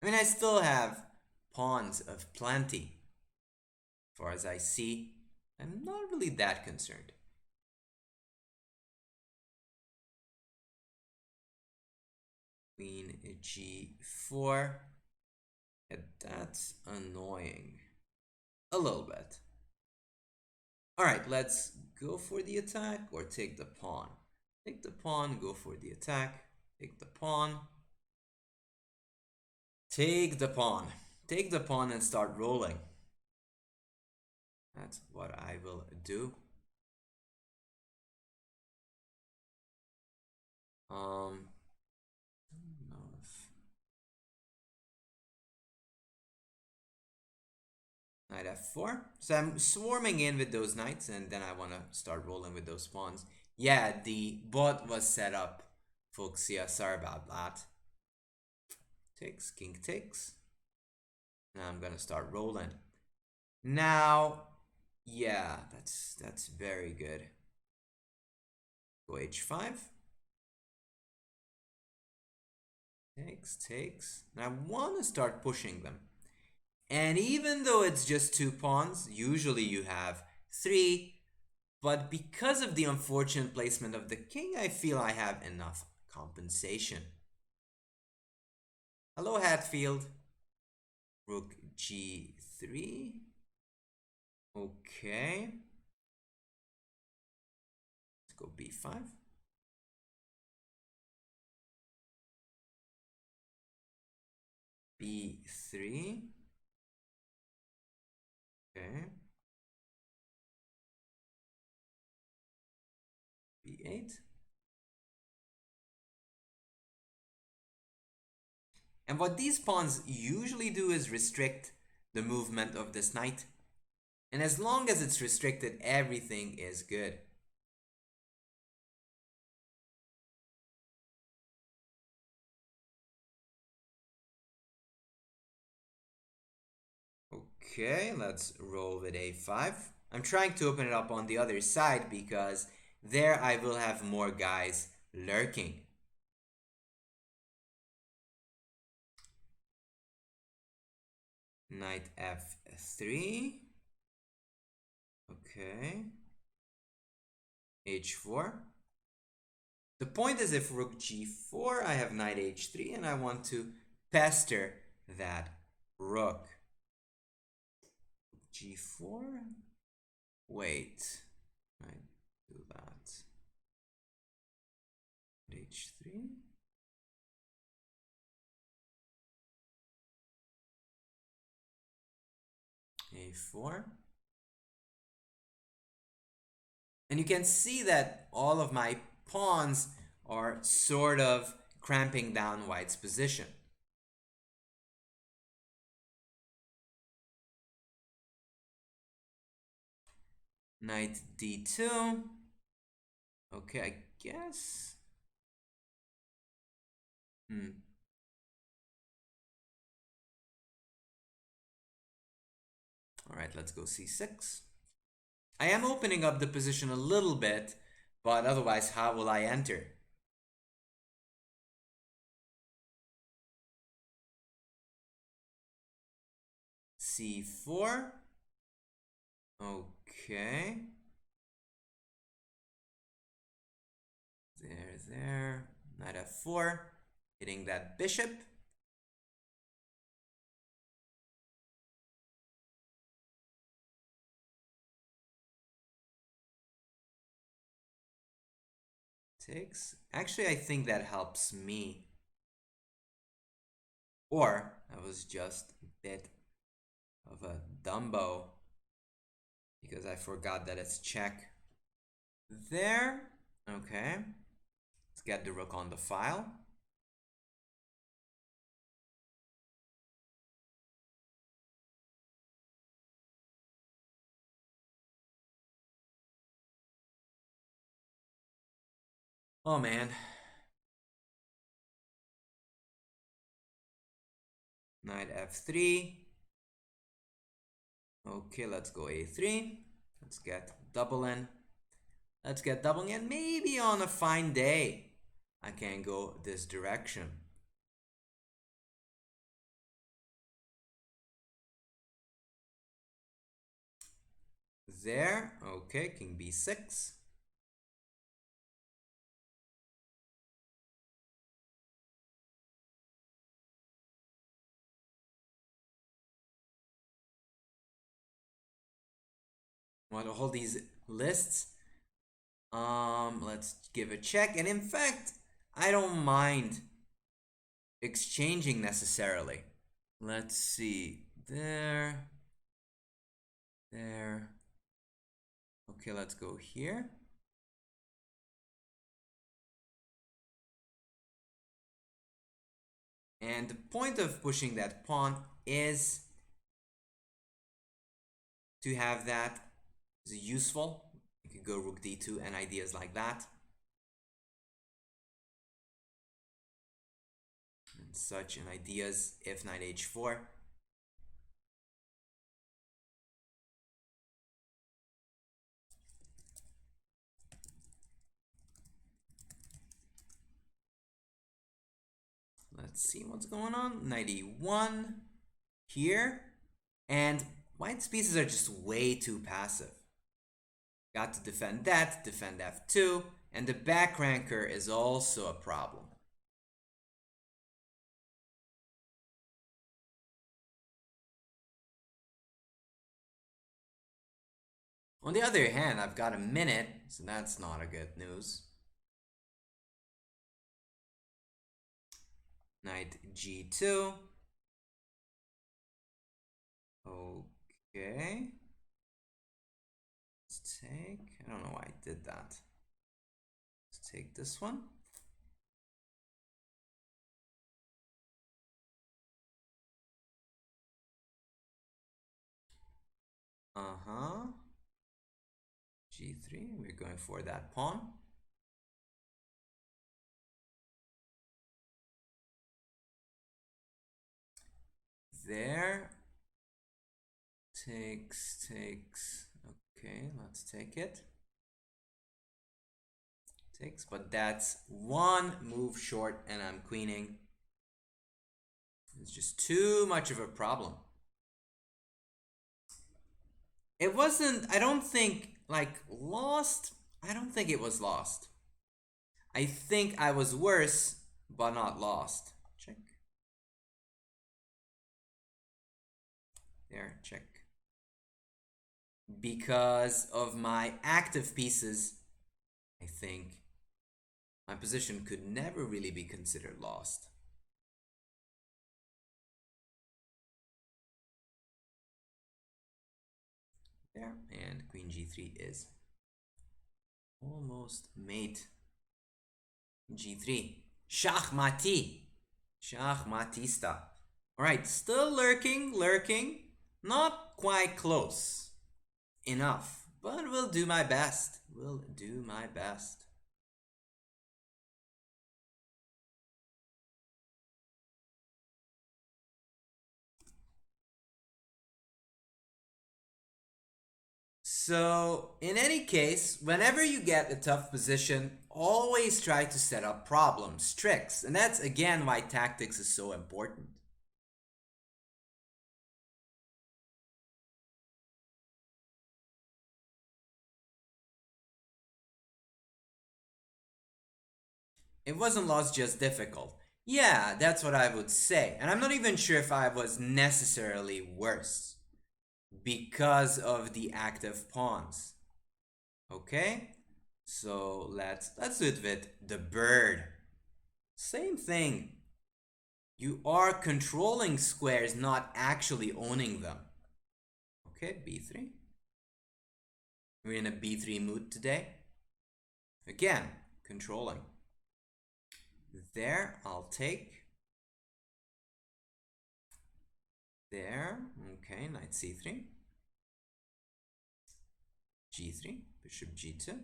Speaker 1: I mean, I still have pawns of plenty. As far as I see, I'm not really that concerned. Queen g4. Yeah, that's annoying. A little bit. Alright, let's go for the attack or take the pawn. Take the pawn, go for the attack. Take the pawn. Take the pawn. Take the pawn and start rolling. That's what I will do. Knight f4. So I'm swarming in with those knights, and then I want to start rolling with those pawns. Yeah, the bot was set up, Fuxia. Sorry about that. Takes, king takes. Now I'm gonna start rolling. Now, yeah, that's very good. Go h5. Takes. Now I want to start pushing them. And even though it's just 2 pawns, usually you have 3. But because of the unfortunate placement of the king, I feel I have enough compensation. Hello, Hatfield. Rook g3. Okay. Let's go b5. b3. Okay. b8. And what these pawns usually do is restrict the movement of this knight. And as long as it's restricted, everything is good. Okay, let's roll with a5. I'm trying to open it up on the other side because there I will have more guys lurking. Knight f3. Okay. h4. The point is, if rook g4, I have knight h3, and I want to pester that rook. g4? Wait. I do that. h3. a4. And you can see that all of my pawns are sort of cramping down white's position. Knight d2. Okay, I guess. All right, let's go c6. I am opening up the position a little bit, but otherwise, how will I enter? c4. Okay. There. Knight f4. Hitting that bishop. Takes. Actually, I think that helps me. Or I was just a bit of a Dumbo because I forgot that it's check. There. Okay. Let's get the rook on the file. Oh man. Knight f3. Okay, let's go a3. Let's get double in. Let's get doubling in. Maybe on a fine day, I can go this direction. There. Okay, king b6. Want to hold these lists? Let's give a check. And in fact, I don't mind exchanging necessarily. Let's see. There. There. Okay, let's go here. And the point of pushing that pawn is to have that is useful. You could go rook d2 and ideas like that. And such and ideas if knight h4. Let's see what's going on. Knight e1 here. And white's pieces are just way too passive. Got to defend that, defend f2, and the back ranker is also a problem. On the other hand, I've got a minute, so that's not a good news. Knight g2. Okay. Let's take, I don't know why I did that. Let's take this one. G3, we're going for that pawn. There. Takes. Okay, let's take it. Takes, but that's one move short and I'm queening. It's just too much of a problem. It wasn't, I don't think, like, lost. I don't think it was lost. I think I was worse, but not lost. Check. There, check. Because of my active pieces, I think my position could never really be considered lost. There, and queen g3 is almost mate. g3. Shachmati. Shachmatista. Alright, still lurking. Not quite close enough, but will do my best. Will do my best. So, in any case, whenever you get a tough position, always try to set up problems, tricks, and that's again why tactics is so important. It wasn't lost, just difficult. Yeah, that's what I would say. And I'm not even sure if I was necessarily worse because of the active pawns. Okay? So let's do it with the bird. Same thing. You are controlling squares, not actually owning them. Okay, b3. We're in a b3 mood today. Again, controlling. There, I'll take. There, okay, knight c3. g3, bishop g2.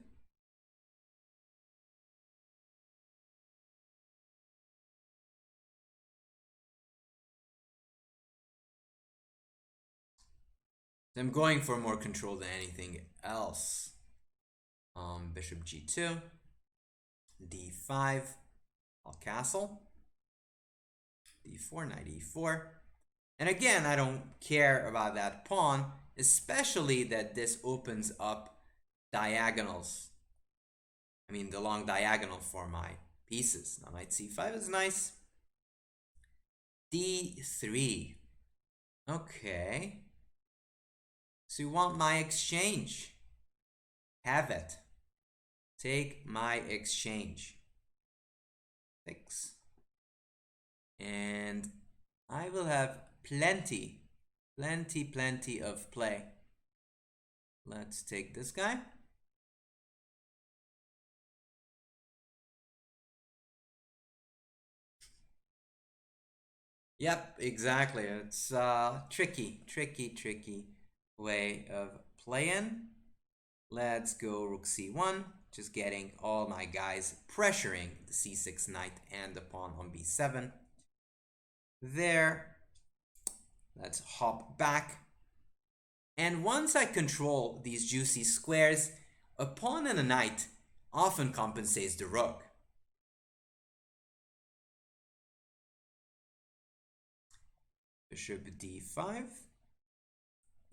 Speaker 1: I'm going for more control than anything else. Bishop g2, d5, I'll castle, d4, knight e4. And again, I don't care about that pawn, especially that this opens up diagonals. I mean, the long diagonal for my pieces. Now, knight c5 is nice. d3. Okay. So you want my exchange? Have it. Take my exchange. 6. And I will have plenty of play. Let's take this guy. Yep, exactly. It's tricky way of playing. Let's go rook c1, just getting all my guys pressuring the c6 knight and the pawn on b7. There, let's hop back. And once I control these juicy squares, a pawn and a knight often compensates the rook. Bishop d5,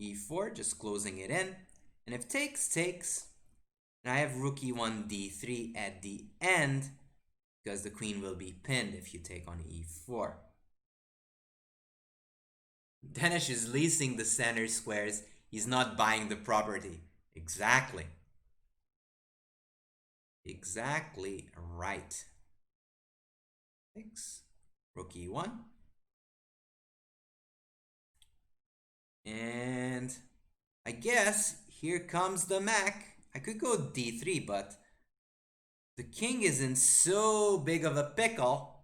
Speaker 1: e4, just closing it in. And if takes, takes. And I have rook e1, d3 at the end, because the queen will be pinned if you take on e4. Danish is leasing the center squares. He's not buying the property. Exactly. Exactly right. 6. Rook e1. And I guess here comes the Mac. I could go d3, but the king is in so big of a pickle.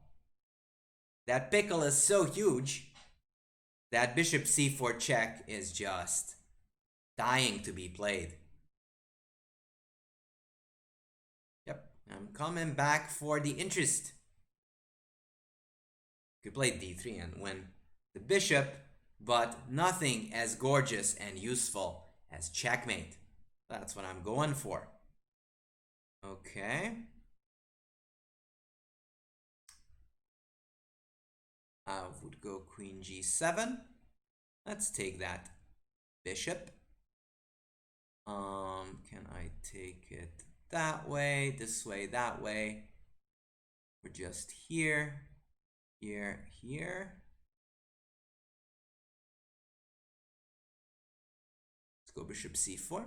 Speaker 1: That pickle is so huge that bishop c4 check is just dying to be played. Yep, I'm coming back for the interest. Could play d3 and win the bishop, but nothing as gorgeous and useful as checkmate. That's what I'm going for. Okay. I would go queen g7. Let's take that bishop. Can I take it that way, this way, that way? We're just here, here, here. Let's go bishop c4.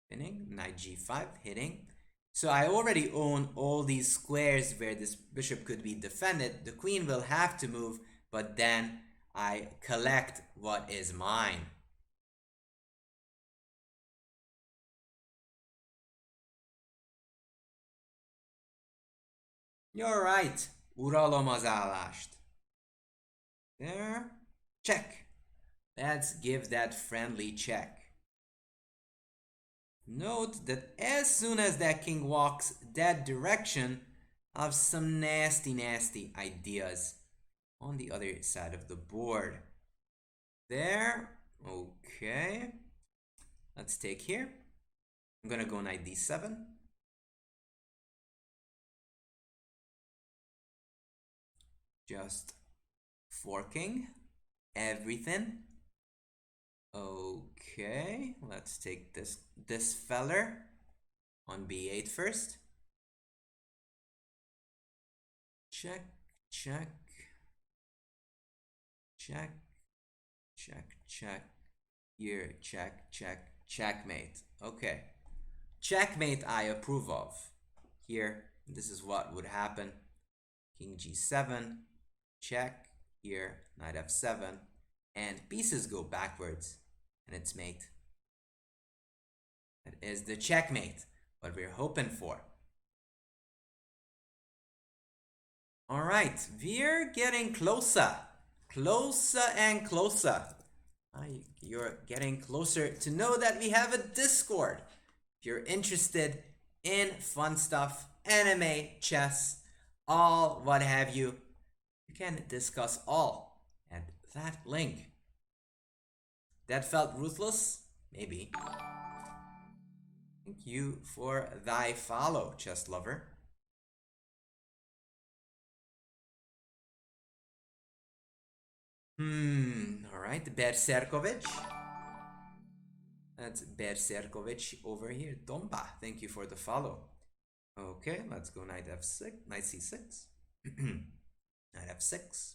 Speaker 1: Pinning, knight g5, hitting. So I already own all these squares where this bishop could be defended. The queen will have to move, but then I collect what is mine. You're right. Uralom az állást. There. Check. Let's give that friendly check. Note that as soon as that king walks that direction, I have some nasty ideas on the other side of the board. There. Okay. Let's take here. I'm gonna go knight d7. Just forking everything. Okay, let's take this feller on b8 first. Check, check, check, check, check. Here, check, check, checkmate. Okay. Checkmate I approve of. Here, this is what would happen. King g7, check. Here, knight f7, and pieces go backwards, and it's mate. That is the checkmate, what we're hoping for. All right, we're getting closer. Closer and closer. You're getting closer to know that we have a Discord. If you're interested in fun stuff, anime, chess, all what have you, you can discuss all at that link. That felt ruthless? Maybe. Thank you for thy follow, chess lover. Alright, Berserkovich. That's Berserkovich over here. Tomba, thank you for the follow. Okay, let's go knight f6, knight c6. Knight f6.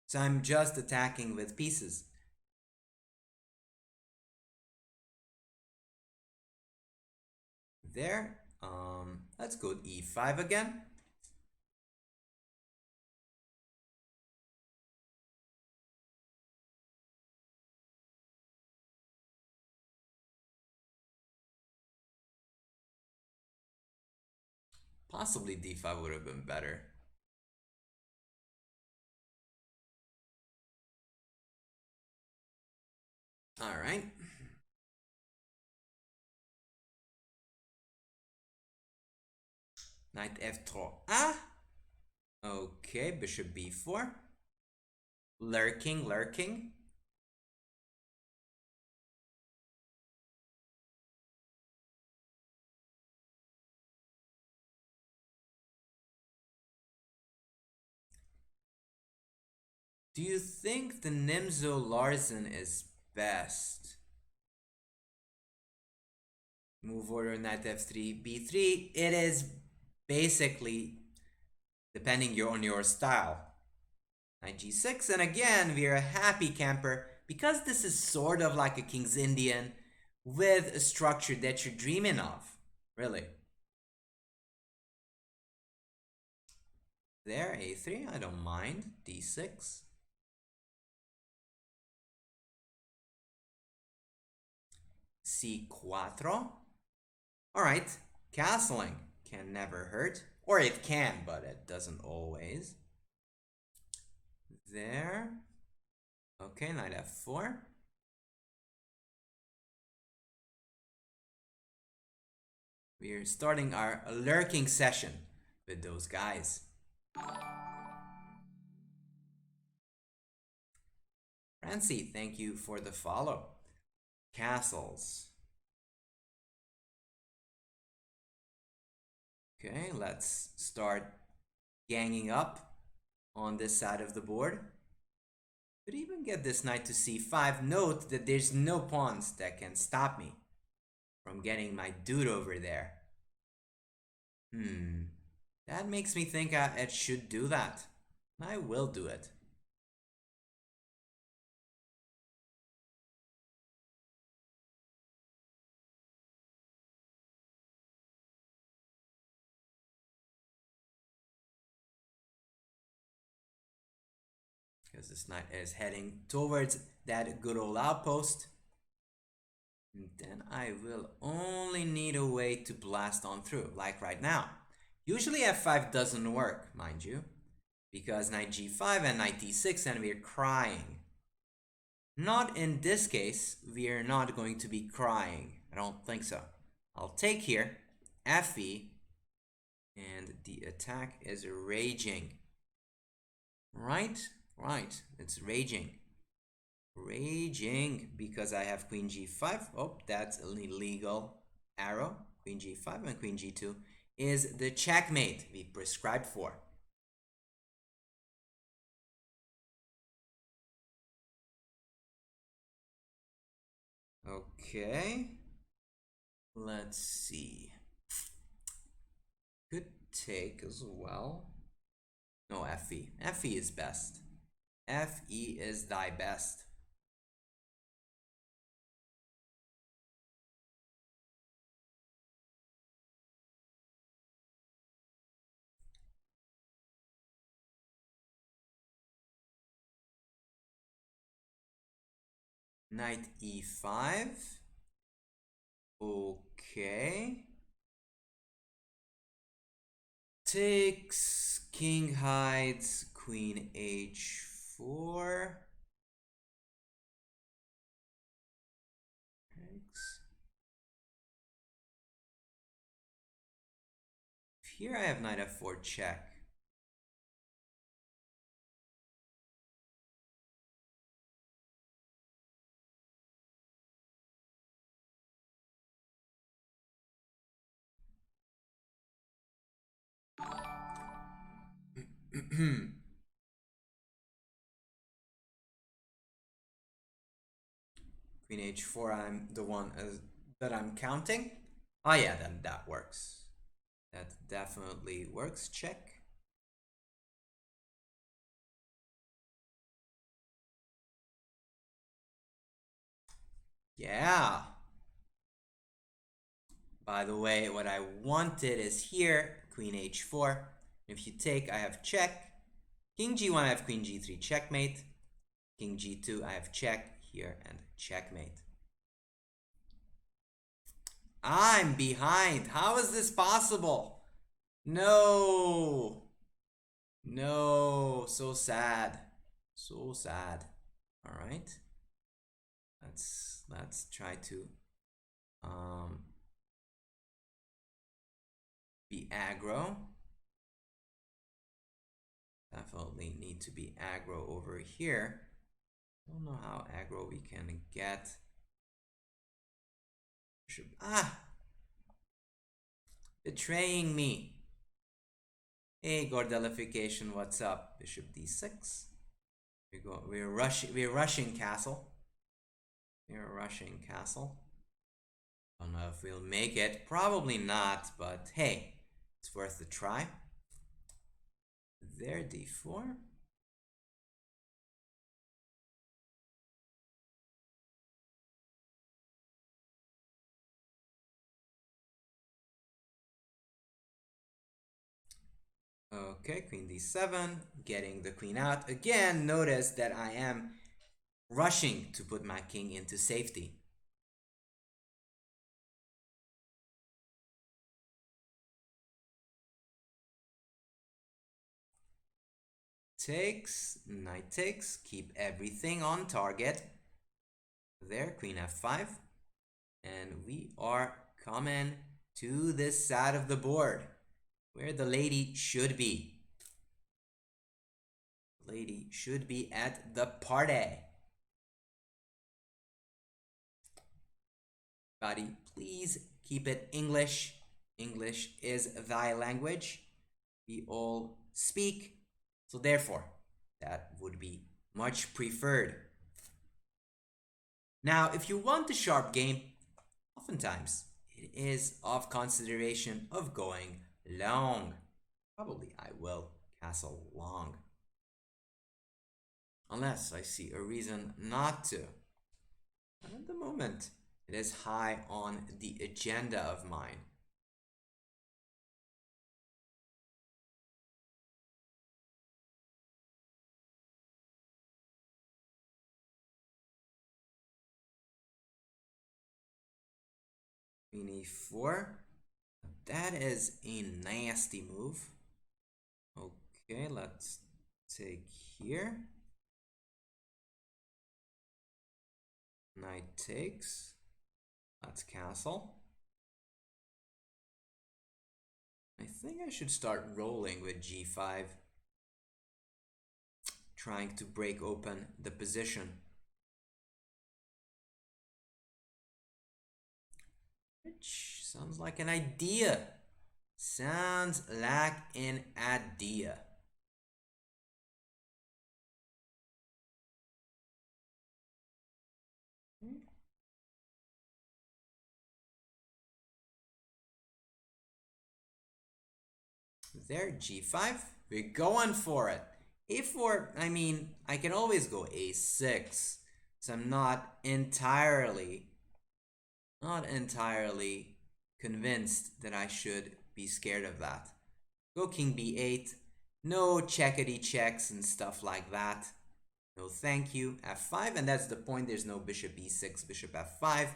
Speaker 1: So I'm just attacking with pieces. There. Let's go e5 again. Possibly d5 would have been better. All right. Knight f3. Okay, bishop b4. Lurking, lurking. Do you think the Nimzo Larsen is best? Move order knight f3, b3. It is basically depending on your style. Knight g6, and again we're a happy camper because this is sort of like a King's Indian with a structure that you're dreaming of, really. There, a3, I don't mind. d6. c4. Alright, castling can never hurt. Or it can, but it doesn't always. There. Okay, knight f4. We're starting our lurking session with those guys. Francie, thank you for the follow. Castles. Okay, let's start ganging up on this side of the board. Could even get this knight to c5. Note that there's no pawns that can stop me from getting my dude over there. That makes me think I should do that. I will do it. Because this knight is heading towards that good old outpost. And then I will only need a way to blast on through, like right now. Usually f5 doesn't work, mind you, because knight g5 and knight d6 and we're crying. Not in this case, we're not going to be crying. I don't think so. I'll take here, fe, and the attack is raging. Right, it's raging. Raging because I have queen g5. Oh, that's an illegal arrow. Queen g5 and queen g2 is the checkmate we prescribed for. Okay. Let's see. Could take as well. No, fe. Fe is best. Fe is thy best. Knight e5. Okay. Takes, king hides, queen h4. Takes. Here I have knight f4 check. Queen h4, I'm the one that I'm counting. Oh yeah, then that works. That definitely works. Check. Yeah. By the way, what I wanted is here, queen h4. If you take, I have check. King g1, I have queen g3, checkmate. King g2, I have check here and checkmate. I'm behind. How is this possible? No. No. So sad. So sad. All right. Let's try to be aggro. Definitely need to be aggro over here. Don't know how aggro we can get. Betraying me. Hey, Gordelification, what's up? Bishop d6. We're rushing castle. We're rushing castle. Don't know if we'll make it. Probably not, but hey, it's worth a try. There, d4. Okay, queen d7, getting the queen out. Again, notice that I am rushing to put my king into safety. Takes, knight takes, keep everything on target. There, queen f5. And we are coming to this side of the board where the lady should be. Lady should be at the party. Buddy, please keep it English. English is thy language. We all speak. So therefore, that would be much preferred. Now, if you want a sharp game, oftentimes it is of consideration of going long. Probably I will castle long. Unless I see a reason not to. But at the moment, it is high on the agenda of mine. Queen e4. That is a nasty move. Okay, let's take here. Knight takes. Let's castle. I think I should start rolling with g5. Trying to break open the position. Which sounds like an idea. Sounds like an idea. There, g5. We're going for it. a4, I mean, I can always go a6. So I'm not entirely convinced that I should be scared of that. Go king b8. No checkity checks and stuff like that. No thank you. f5, and that's the point. There's no bishop e6, bishop f5.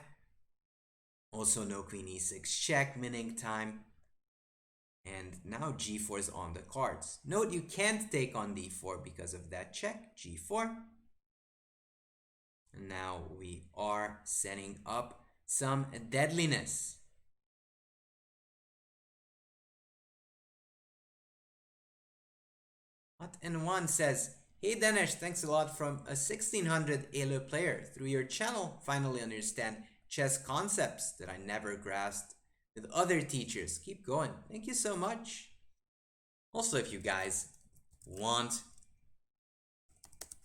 Speaker 1: Also no queen e6 check, winning time. And now g4 is on the cards. Note you can't take on d4 because of that check, g4. And now we are setting up some deadliness. What in one says, hey Dinesh, thanks a lot from a 1600 ELO player. Through your channel, finally understand chess concepts that I never grasped with other teachers. Keep going. Thank you so much. Also, if you guys want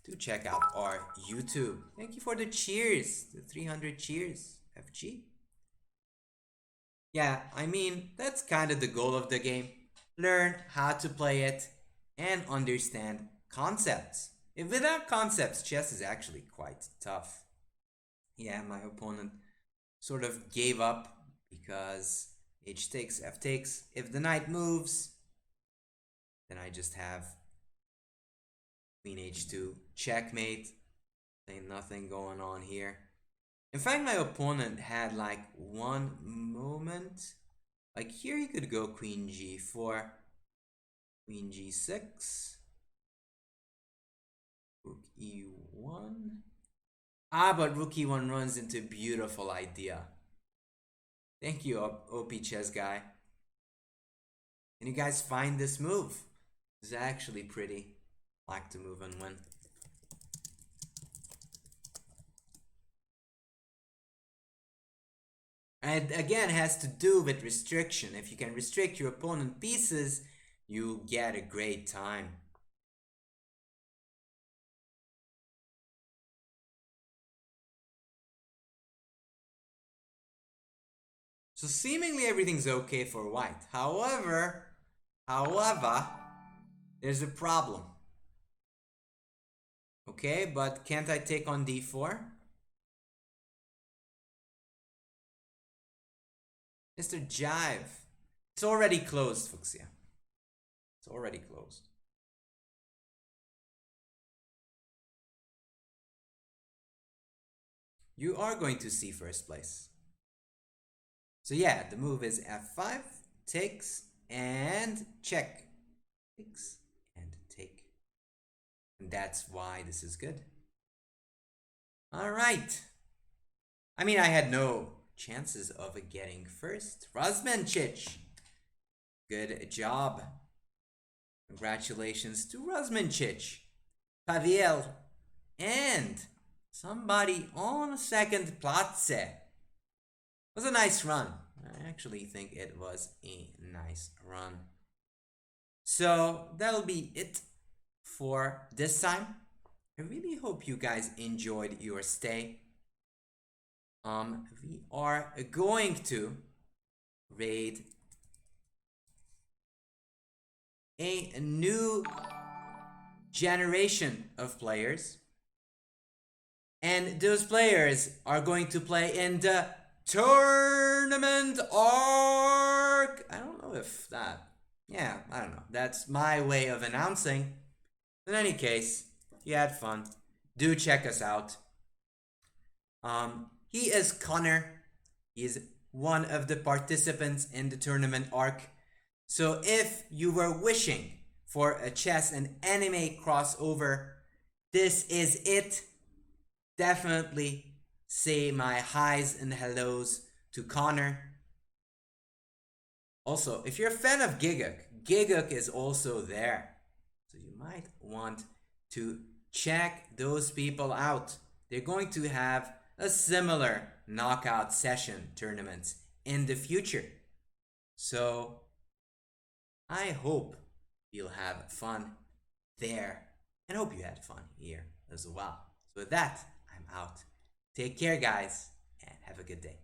Speaker 1: to check out our YouTube, thank you for the cheers, the 300 cheers, FG. Yeah, I mean, that's kind of the goal of the game. Learn how to play it and understand concepts. If without concepts, chess is actually quite tough. Yeah, my opponent sort of gave up because h takes, f takes. If the knight moves, then I just have queen h2, checkmate. Ain't nothing going on here. In fact, my opponent had like one moment. Like here he could go queen g4, queen g6, rook e1. Ah, but rook e1 runs into a beautiful idea. Thank you, OP Chess Guy. Can you guys find this move? It's actually pretty. I like to move and win. And again, it has to do with restriction. If you can restrict your opponent pieces, you get a great time. So seemingly everything's okay for white. However, there's a problem. Okay, but can't I take on d4? Mr. Jive. It's already closed, Fuxia. It's already closed. You are going to see first place. So yeah, the move is f5, takes, and check. Takes and take. And that's why this is good. Alright. I mean, I had no chances of getting first. Razmencic. Good job. Congratulations to Razmencic, Pavel, and somebody on second place. It was a nice run. I actually think it was a nice run. So that'll be it for this time. I really hope you guys enjoyed your stay. We are going to raid a new generation of players, and those players are going to play in the tournament arc. I don't know if that, yeah, I don't know. That's my way of announcing. In any case, you had fun. Do check us out. He is Connor. He is one of the participants in the tournament arc. So if you were wishing for a chess and anime crossover, this is it. Definitely say my highs and hellos to Connor. Also, if you're a fan of Giguk is also there. So you might want to check those people out. They're going to have a similar knockout session tournament in the future. So I hope you'll have fun there and hope you had fun here as well. So with that, I'm out. Take care, guys, and have a good day.